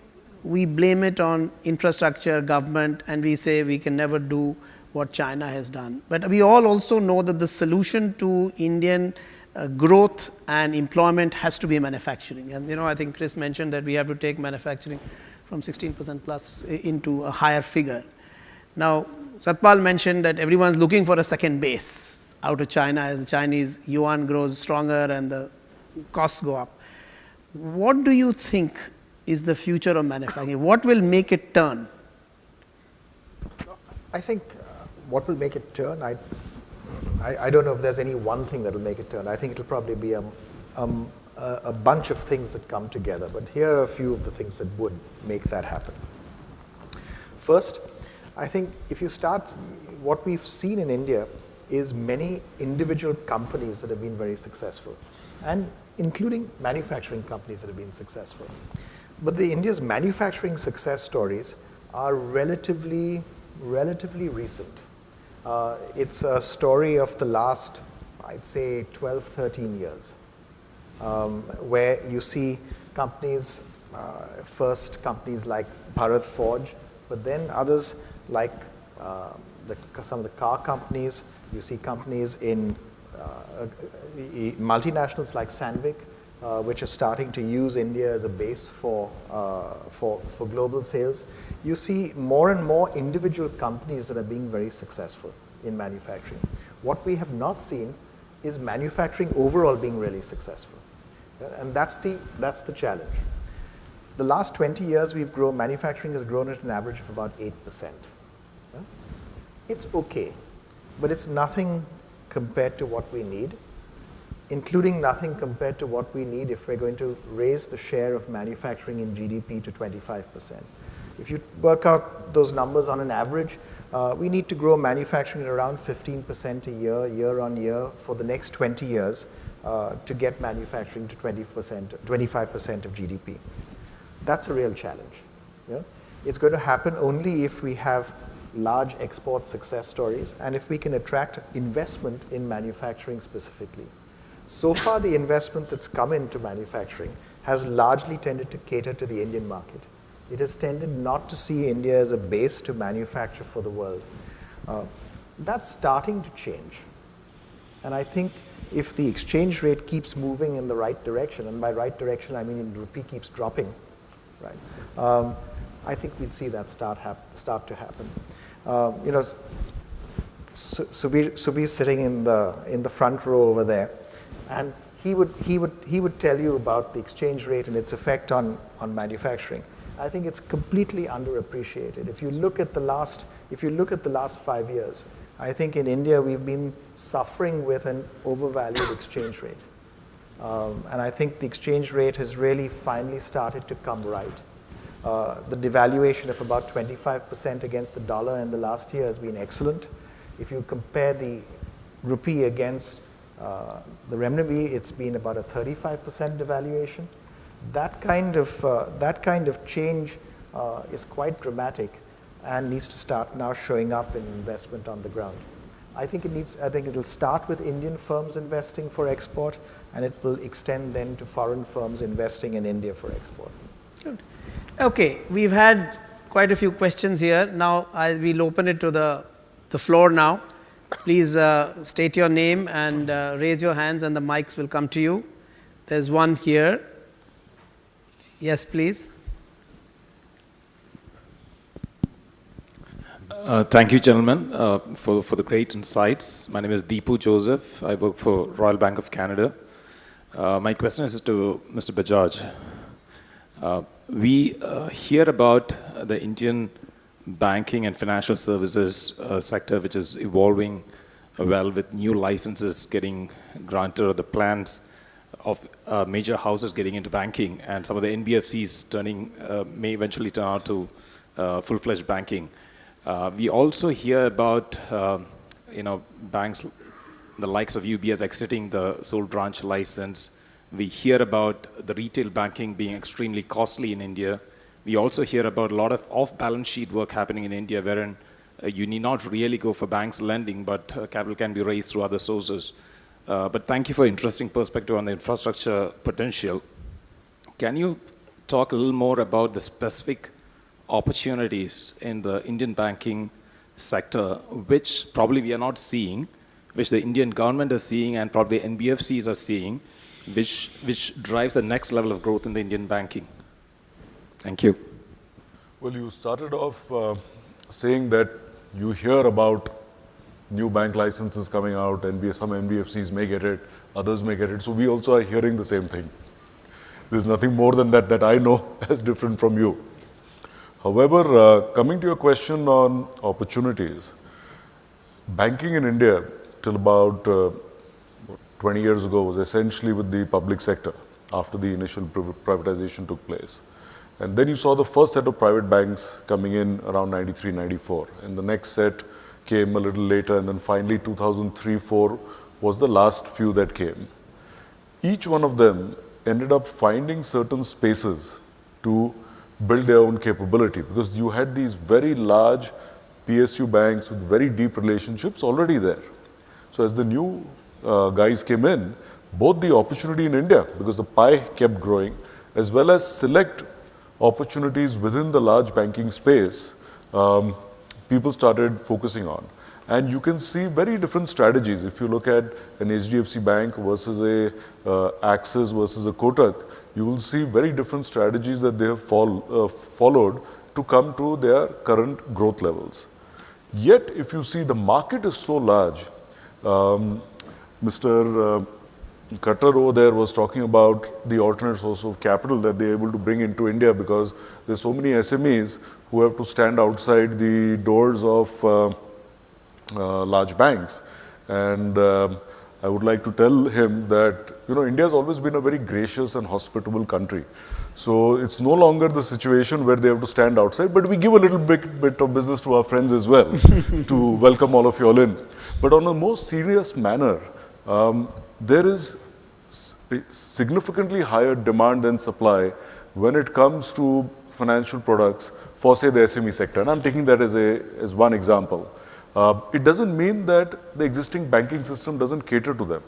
we blame it on infrastructure, government, and we say we can never do what China has done. But we all also know that the solution to Indian growth and employment has to be manufacturing. And I think Chris mentioned that we have to take manufacturing from 16% plus into a higher figure. Now, Sat Pal mentioned that everyone's looking for a second base out of China as the Chinese yuan grows stronger and the costs go up. What do you think is the future of manufacturing? What will make it turn? I think what will make it turn, I don't know if there's any one thing that will make it turn. I think it will probably be a bunch of things that come together. But here are a few of the things that would make that happen. First, I think if you start, what we've seen in India is many individual companies that have been very successful, and including manufacturing companies that have been successful. But India's manufacturing success stories are relatively recent. It's a story of the last, I'd say, 12, 13 years, where you see companies, first companies like Bharat Forge, but then others like some of the car companies. You see companies in multinationals like Sandvik, which are starting to use India as a base for global sales. You see more and more individual companies that are being very successful in manufacturing. What we have not seen is manufacturing overall being really successful. And that's the challenge. The last 20 years manufacturing has grown at an average of about 8%. It's okay, but it's nothing compared to what we need, including nothing compared to what we need if we're going to raise the share of manufacturing in GDP to 25%. If you work out those numbers on an average, we need to grow manufacturing at around 15% a year, year on year, for the next 20 years to get manufacturing to 25% of GDP. That's a real challenge. Yeah? It's going to happen only if we have large export success stories and if we can attract investment in manufacturing specifically. So far, the investment that's come into manufacturing has largely tended to cater to the Indian market. It has tended not to see India as a base to manufacture for the world. That's starting to change. And I think if the exchange rate keeps moving in the right direction, and by right direction I mean the rupee keeps dropping, right? I think we'd see that start to happen. Subir's sitting in the front row over there, and he would tell you about the exchange rate and its effect on manufacturing. I think it's completely underappreciated. If you look at the last 5 years, I think in India we've been suffering with an overvalued exchange rate. And I think the exchange rate has really finally started to come right. The devaluation of about 25% against the dollar in the last year has been excellent. If you compare the rupee against the renminbi, it's been about a 35% devaluation. That kind of change is quite dramatic and needs to start now showing up in investment on the ground. I think it'll start with Indian firms investing for export, and it will extend then to foreign firms investing in India for export. Good. Okay, we've had quite a few questions here. Now we'll open it to the floor now. Please state your name and raise your hands, and the mics will come to you. There's one here. Yes, please. Thank you, gentlemen, for the great insights. My name is Deepu Joseph. I work for Royal Bank of Canada. My question is to Mr. Bajaj. We hear about the Indian banking and financial services sector, which is evolving well with new licenses getting granted, or the plans of major houses getting into banking, and some of the NBFCs may eventually turn out to full-fledged banking. We also hear about banks, the likes of UBS exiting the sole branch license. We hear about the retail banking being extremely costly in India. We also hear about a lot of off-balance sheet work happening in India, wherein you need not really go for banks lending, but capital can be raised through other sources. But thank you for interesting perspective on the infrastructure potential. Can you talk a little more about the specific opportunities in the Indian banking sector, which probably we are not seeing, which the Indian government is seeing, and probably NBFCs are seeing, which drives the next level of growth in the Indian banking? Thank you. Well, you started off saying that you hear about new bank licenses coming out, and some NBFCs may get it, others may get it. So we also are hearing the same thing. There's nothing more than that I know as different from you. However, coming to your question on opportunities, banking in India till about 20 years ago was essentially with the public sector after the initial privatization took place. And then you saw the first set of private banks coming in around 93, 94. And the next set came a little later, and then finally 2003-04 was the last few that came. Each one of them ended up finding certain spaces to build their own capability, because you had these very large PSU banks with very deep relationships already there. So as the new guys came in, both the opportunity in India, because the pie kept growing, as well as select opportunities within the large banking space, people started focusing on. And you can see very different strategies. If you look at an HDFC Bank versus a Axis versus a Kotak, you will see very different strategies that they have followed to come to their current growth levels. Yet, if you see the market is so large, Mr. Khattar over there was talking about the alternate source of capital that they are able to bring into India, because there's so many SMEs who have to stand outside the doors of large banks. And I would like to tell him that, India has always been a very gracious and hospitable country. So it's no longer the situation where they have to stand outside, but we give a little bit of business to our friends as well to welcome all of you all in. But on a more serious manner, there is significantly higher demand than supply when it comes to financial products for, say, the SME sector. And I'm taking that as one example. It doesn't mean that the existing banking system doesn't cater to them.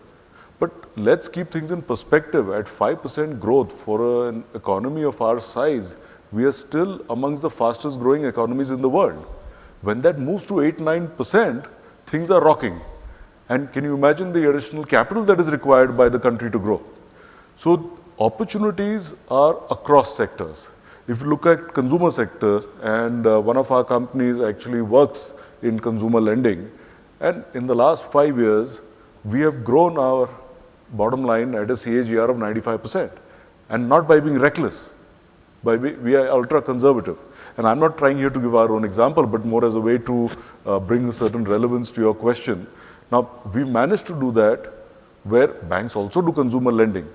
But let's keep things in perspective. At 5% growth for an economy of our size, we are still amongst the fastest growing economies in the world. When that moves to 8-9%, things are rocking. And can you imagine the additional capital that is required by the country to grow? So opportunities are across sectors. If you look at consumer sector, and one of our companies actually works in consumer lending, and in the last 5 years, we have grown our bottom line at a CAGR of 95%, and not by being reckless, we are ultra conservative. And I'm not trying here to give our own example, but more as a way to bring a certain relevance to your question. Now, we've managed to do that where banks also do consumer lending.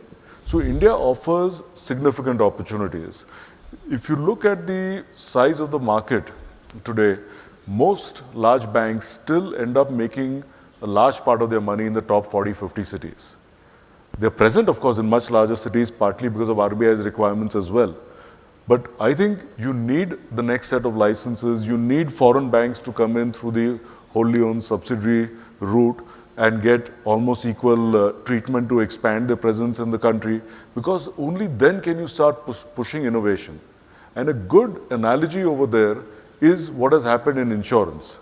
So India offers significant opportunities. If you look at the size of the market today, most large banks still end up making a large part of their money in the top 40, 50 cities. They're present, of course, in much larger cities, partly because of RBI's requirements as well. But I think you need the next set of licenses. You need foreign banks to come in through the wholly owned subsidiary route and get almost equal treatment to expand their presence in the country, because only then can you start pushing innovation. And a good analogy over there is what has happened in insurance.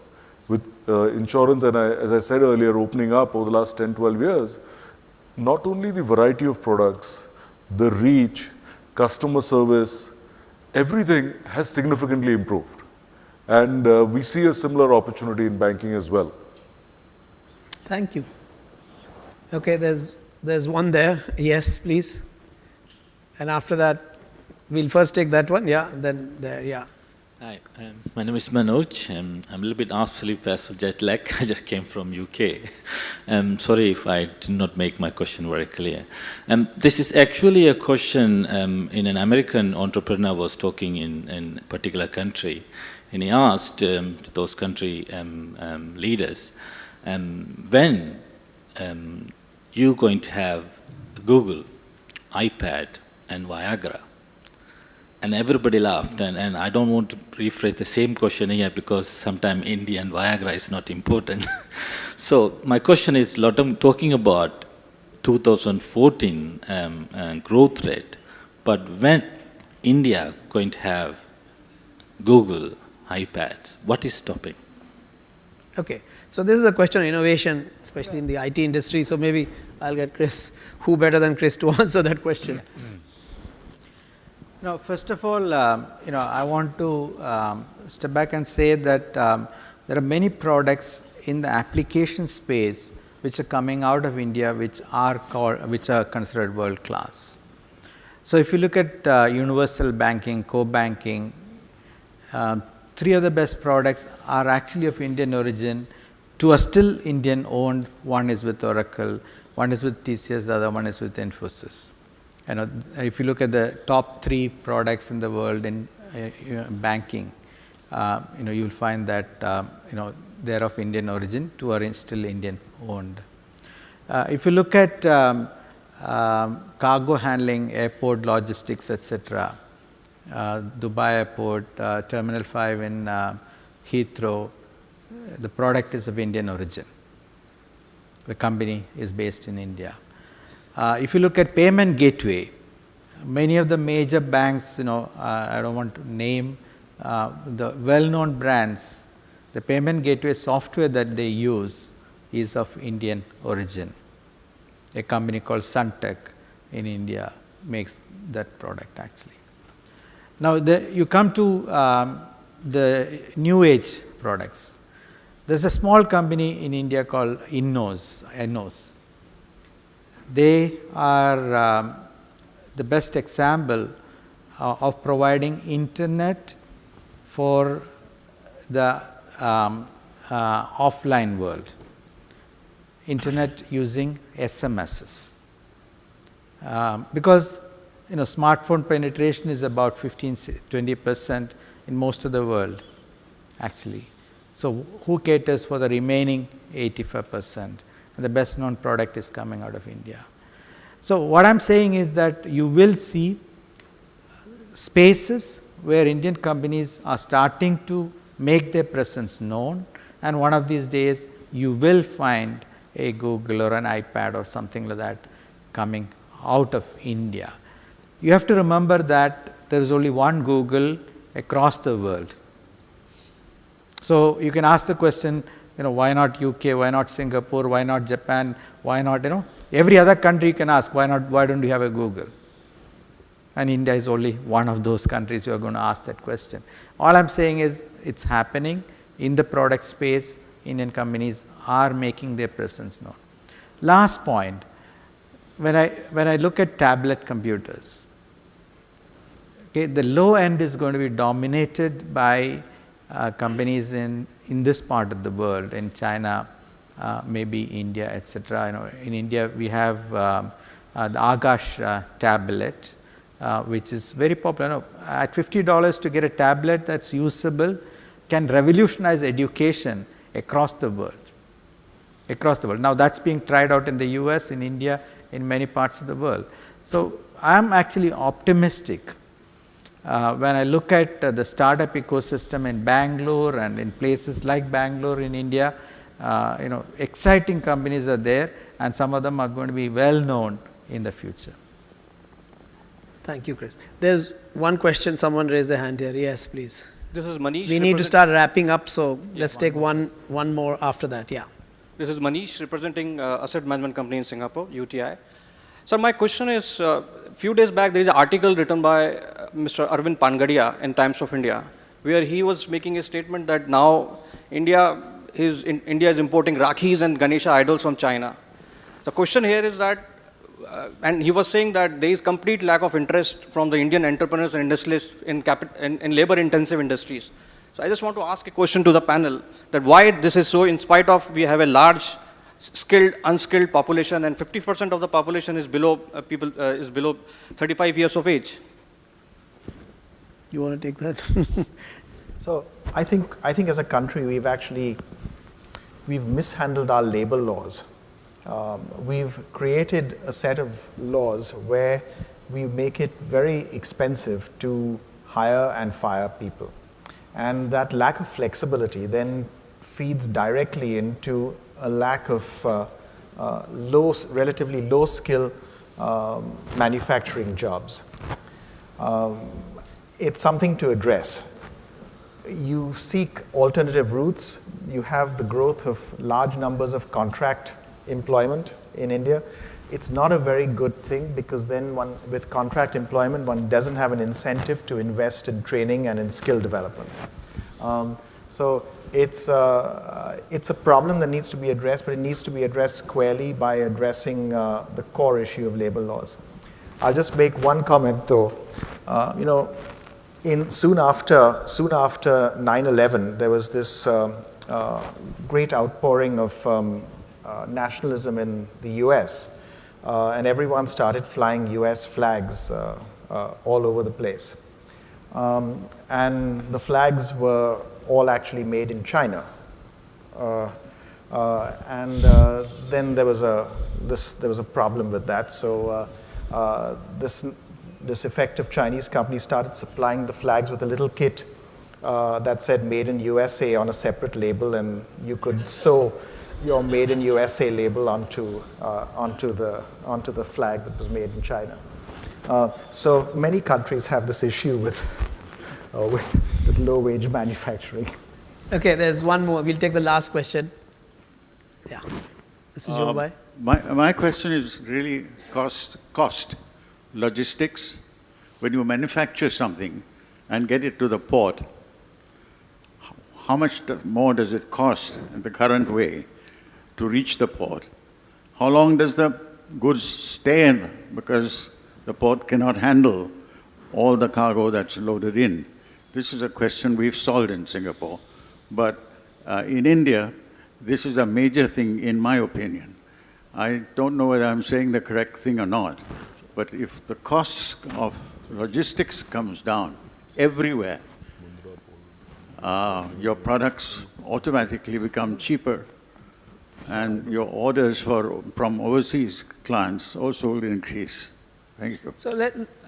With insurance, and as I said earlier, opening up over the last 10, 12 years, not only the variety of products, the reach, customer service, everything has significantly improved. And we see a similar opportunity in banking as well. Thank you. Okay, there's one there. Yes, please. And after that, we'll first take that one. Yeah, then there. Yeah. Hi, my name is Manoj. I'm a little bit off sleep as jet lag. I just came from UK. Sorry if I did not make my question very clear. This is actually a question in an American entrepreneur was talking in a particular country, and he asked those country leaders, when you going to have Google, iPad, and Viagra? And everybody laughed, and I don't want to rephrase the same question here because sometimes India and Viagra is not important. So my question is, talking about 2014 growth rate, but when India going to have Google, iPads, what is stopping? Okay, so this is a question of innovation, especially in the IT industry. So maybe I'll get Chris. Who better than Chris to answer that question? First of all, I want to step back and say that there are many products in the application space which are coming out of India, which are considered world class. So if you look at universal banking, co-banking, 3 of the best products are actually of Indian origin. 2 are still Indian owned. One is with Oracle, one is with TCS, the other one is with Infosys. If you look at the top 3 products in the world in banking, you will find that they are of Indian origin. 2 are still Indian owned. If you look at cargo handling, airport logistics, etc., Dubai Airport, Terminal 5 in Heathrow, the product is of Indian origin. The company is based in India. If you look at payment gateway, many of the major banks, I don't want to name the well-known brands The payment gateway software that they use is of Indian origin. A company called Suntech in India makes that product actually. Now, you come to the new age products. There is a small company in India called Innos. They are the best example of providing internet for the offline world, internet using SMSs. Because smartphone penetration is about 15–20% in most of the world actually. So, who caters for the remaining 85%? And the best known product is coming out of India. So, what I am saying is that you will see spaces where Indian companies are starting to make their presence known, and one of these days you will find a Google or an iPad or something like that coming out of India. You have to remember that there is only one Google across the world. So, you can ask the question, why not UK, why not Singapore, why not Japan, why not, every other country you can ask, why don't you have a Google? And India is only one of those countries you are going to ask that question. All I am saying is it's happening in the product space. Indian companies are making their presence known. Last point, when I look at tablet computers, okay, the low end is going to be dominated by companies in this part of the world, in China, maybe India, etc. In India we have the Akash tablet, which is very popular. At $50 to get a tablet that's usable can revolutionize education across the world. Now, that's being tried out in the US, in India, in many parts of the world. So, I am actually optimistic when I look at the startup ecosystem in Bangalore and in places like Bangalore in India. Exciting companies are there, and some of them are going to be well known in the future. Thank you, Chris. There's one question, someone raised their hand here. Yes, please. This is Manish. We need to start wrapping up, so let's take one more after that. Yeah. This is Manish representing asset management company in Singapore, UTI. So my question is, a few days back there is an article written by Mr. Arvind Pangadia in Times of India, where he was making a statement that now India is importing Rakhis and Ganesha idols from China. The question here is that, and he was saying that there is complete lack of interest from the Indian entrepreneurs and industrialists in labor-intensive industries. So I just want to ask a question to the panel, that why this is so, in spite of we have a large skilled, unskilled population, and 50% of the population is below 35 years of age. You want to take that? So I think as a country we've mishandled our labor laws. We've created a set of laws where we make it very expensive to hire and fire people. And that lack of flexibility then feeds directly into a lack of relatively low skill manufacturing jobs. It's something to address. You seek alternative routes. You have the growth of large numbers of contract employment in India. It's not a very good thing, because then with contract employment, one doesn't have an incentive to invest in training and in skill development. So it's a problem that needs to be addressed, but it needs to be addressed squarely by addressing the core issue of labor laws. I'll just make one comment though. Soon after 9/11, there was this great outpouring of nationalism in the US, and everyone started flying US flags all over the place. And the flags were all actually made in China. Then there was a problem with that. So this effective Chinese company started supplying the flags with a little kit that said "Made in USA" on a separate label, and you could sew your "Made in USA" label onto the flag that was made in China. So many countries have this issue with low wage manufacturing. Okay, there's one more. We'll take the last question. Yeah. Mr. Jobai. My question is really cost, logistics. When you manufacture something and get it to the port, how much more does it cost in the current way to reach the port? How long does the goods stay in? Because the port cannot handle all the cargo that's loaded in. This is a question we've solved in Singapore. But in India, this is a major thing in my opinion. I don't know whether I'm saying the correct thing or not, but if the cost of logistics comes down everywhere, your products automatically become cheaper, and your orders from overseas clients also will increase. Thank you. So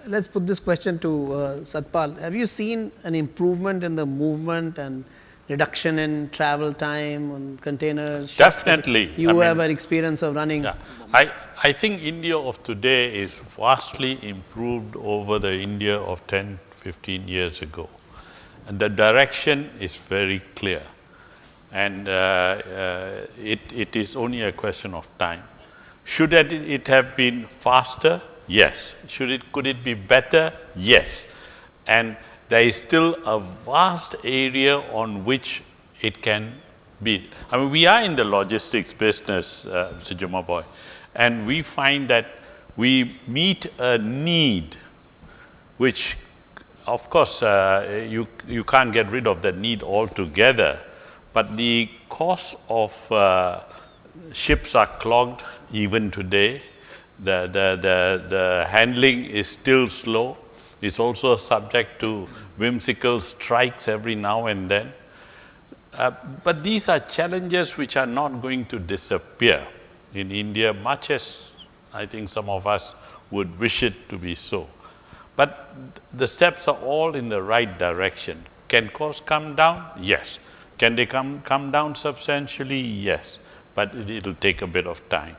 let's put this question to Sat Pal. Have you seen an improvement in the movement and reduction in travel time on containers? Definitely. You have an experience of running. Yeah. I think India of today is vastly improved over the India of 10, 15 years ago. And the direction is very clear. And it is only a question of time. Should it have been faster? Yes. Could it be better? Yes. And there is still a vast area on which it can be. I mean, we are in the logistics business, Mr. Jumaboy, and we find that we meet a need which, of course, you can't get rid of that need altogether, but the cost of ships are clogged even today. The handling is still slow. It's also subject to whimsical strikes every now and then. But these are challenges which are not going to disappear in India, much as I think some of us would wish it to be so. But the steps are all in the right direction. Can costs come down? Yes. Can they come down substantially? Yes. But it'll take a bit of time.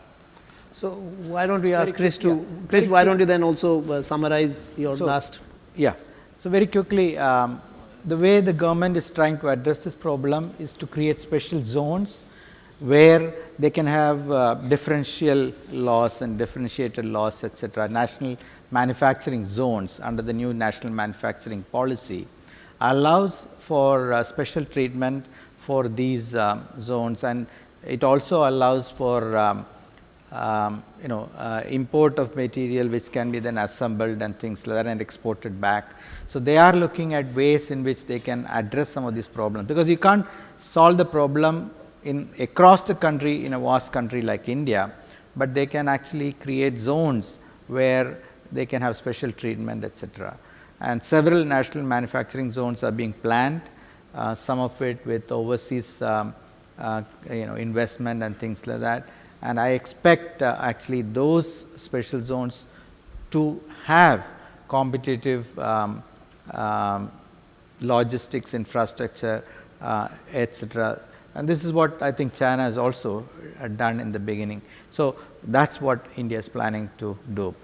So why don't we ask Chris to, Chris, why don't you then also summarize your last? Yeah. So very quickly, the way the government is trying to address this problem is to create special zones where they can have differential laws and differentiated laws, etc. National manufacturing zones under the new national manufacturing policy allows for special treatment for these zones, and it also allows for import of material which can be then assembled and things like that and exported back. So they are looking at ways in which they can address some of these problems, because you can't solve the problem across the country in a vast country like India, but they can actually create zones where they can have special treatment, etc. And several national manufacturing zones are being planned, some of it with overseas investment and things like that. And I expect actually those special zones to have competitive logistics infrastructure, etc. And this is what I think China has also done in the beginning. So that's what India is planning to do.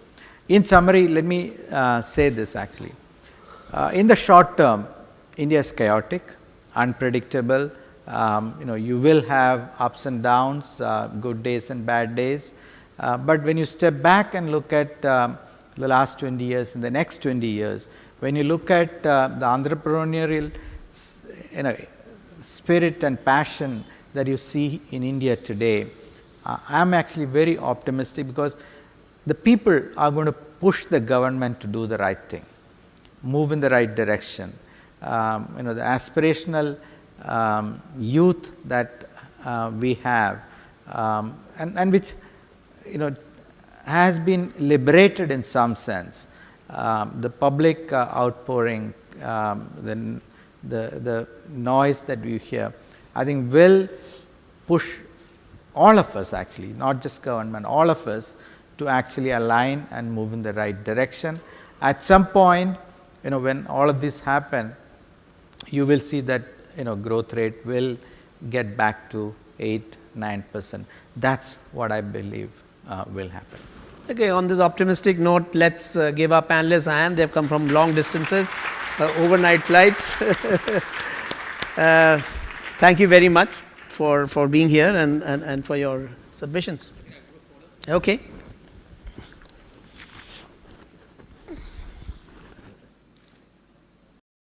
In summary, let me say this actually. In the short term, India is chaotic, unpredictable. You will have ups and downs, good days and bad days. But when you step back and look at the last 20 years and the next 20 years, when you look at the entrepreneurial spirit and passion that you see in India today, I am actually very optimistic, because the people are going to push the government to do the right thing, move in the right direction. The aspirational youth that we have, and which has been liberated in some sense. The public outpouring, the noise that we hear, I think will push all of us actually, not just government, all of us to actually align and move in the right direction. At some point, when all of this happen, you will see that growth rate will get back to 8-9%. That's what I believe will happen. Okay, on this optimistic note, let's give our panelists a hand. They've come from long distances, overnight flights. thank you very much for being here and for your submissions. Okay.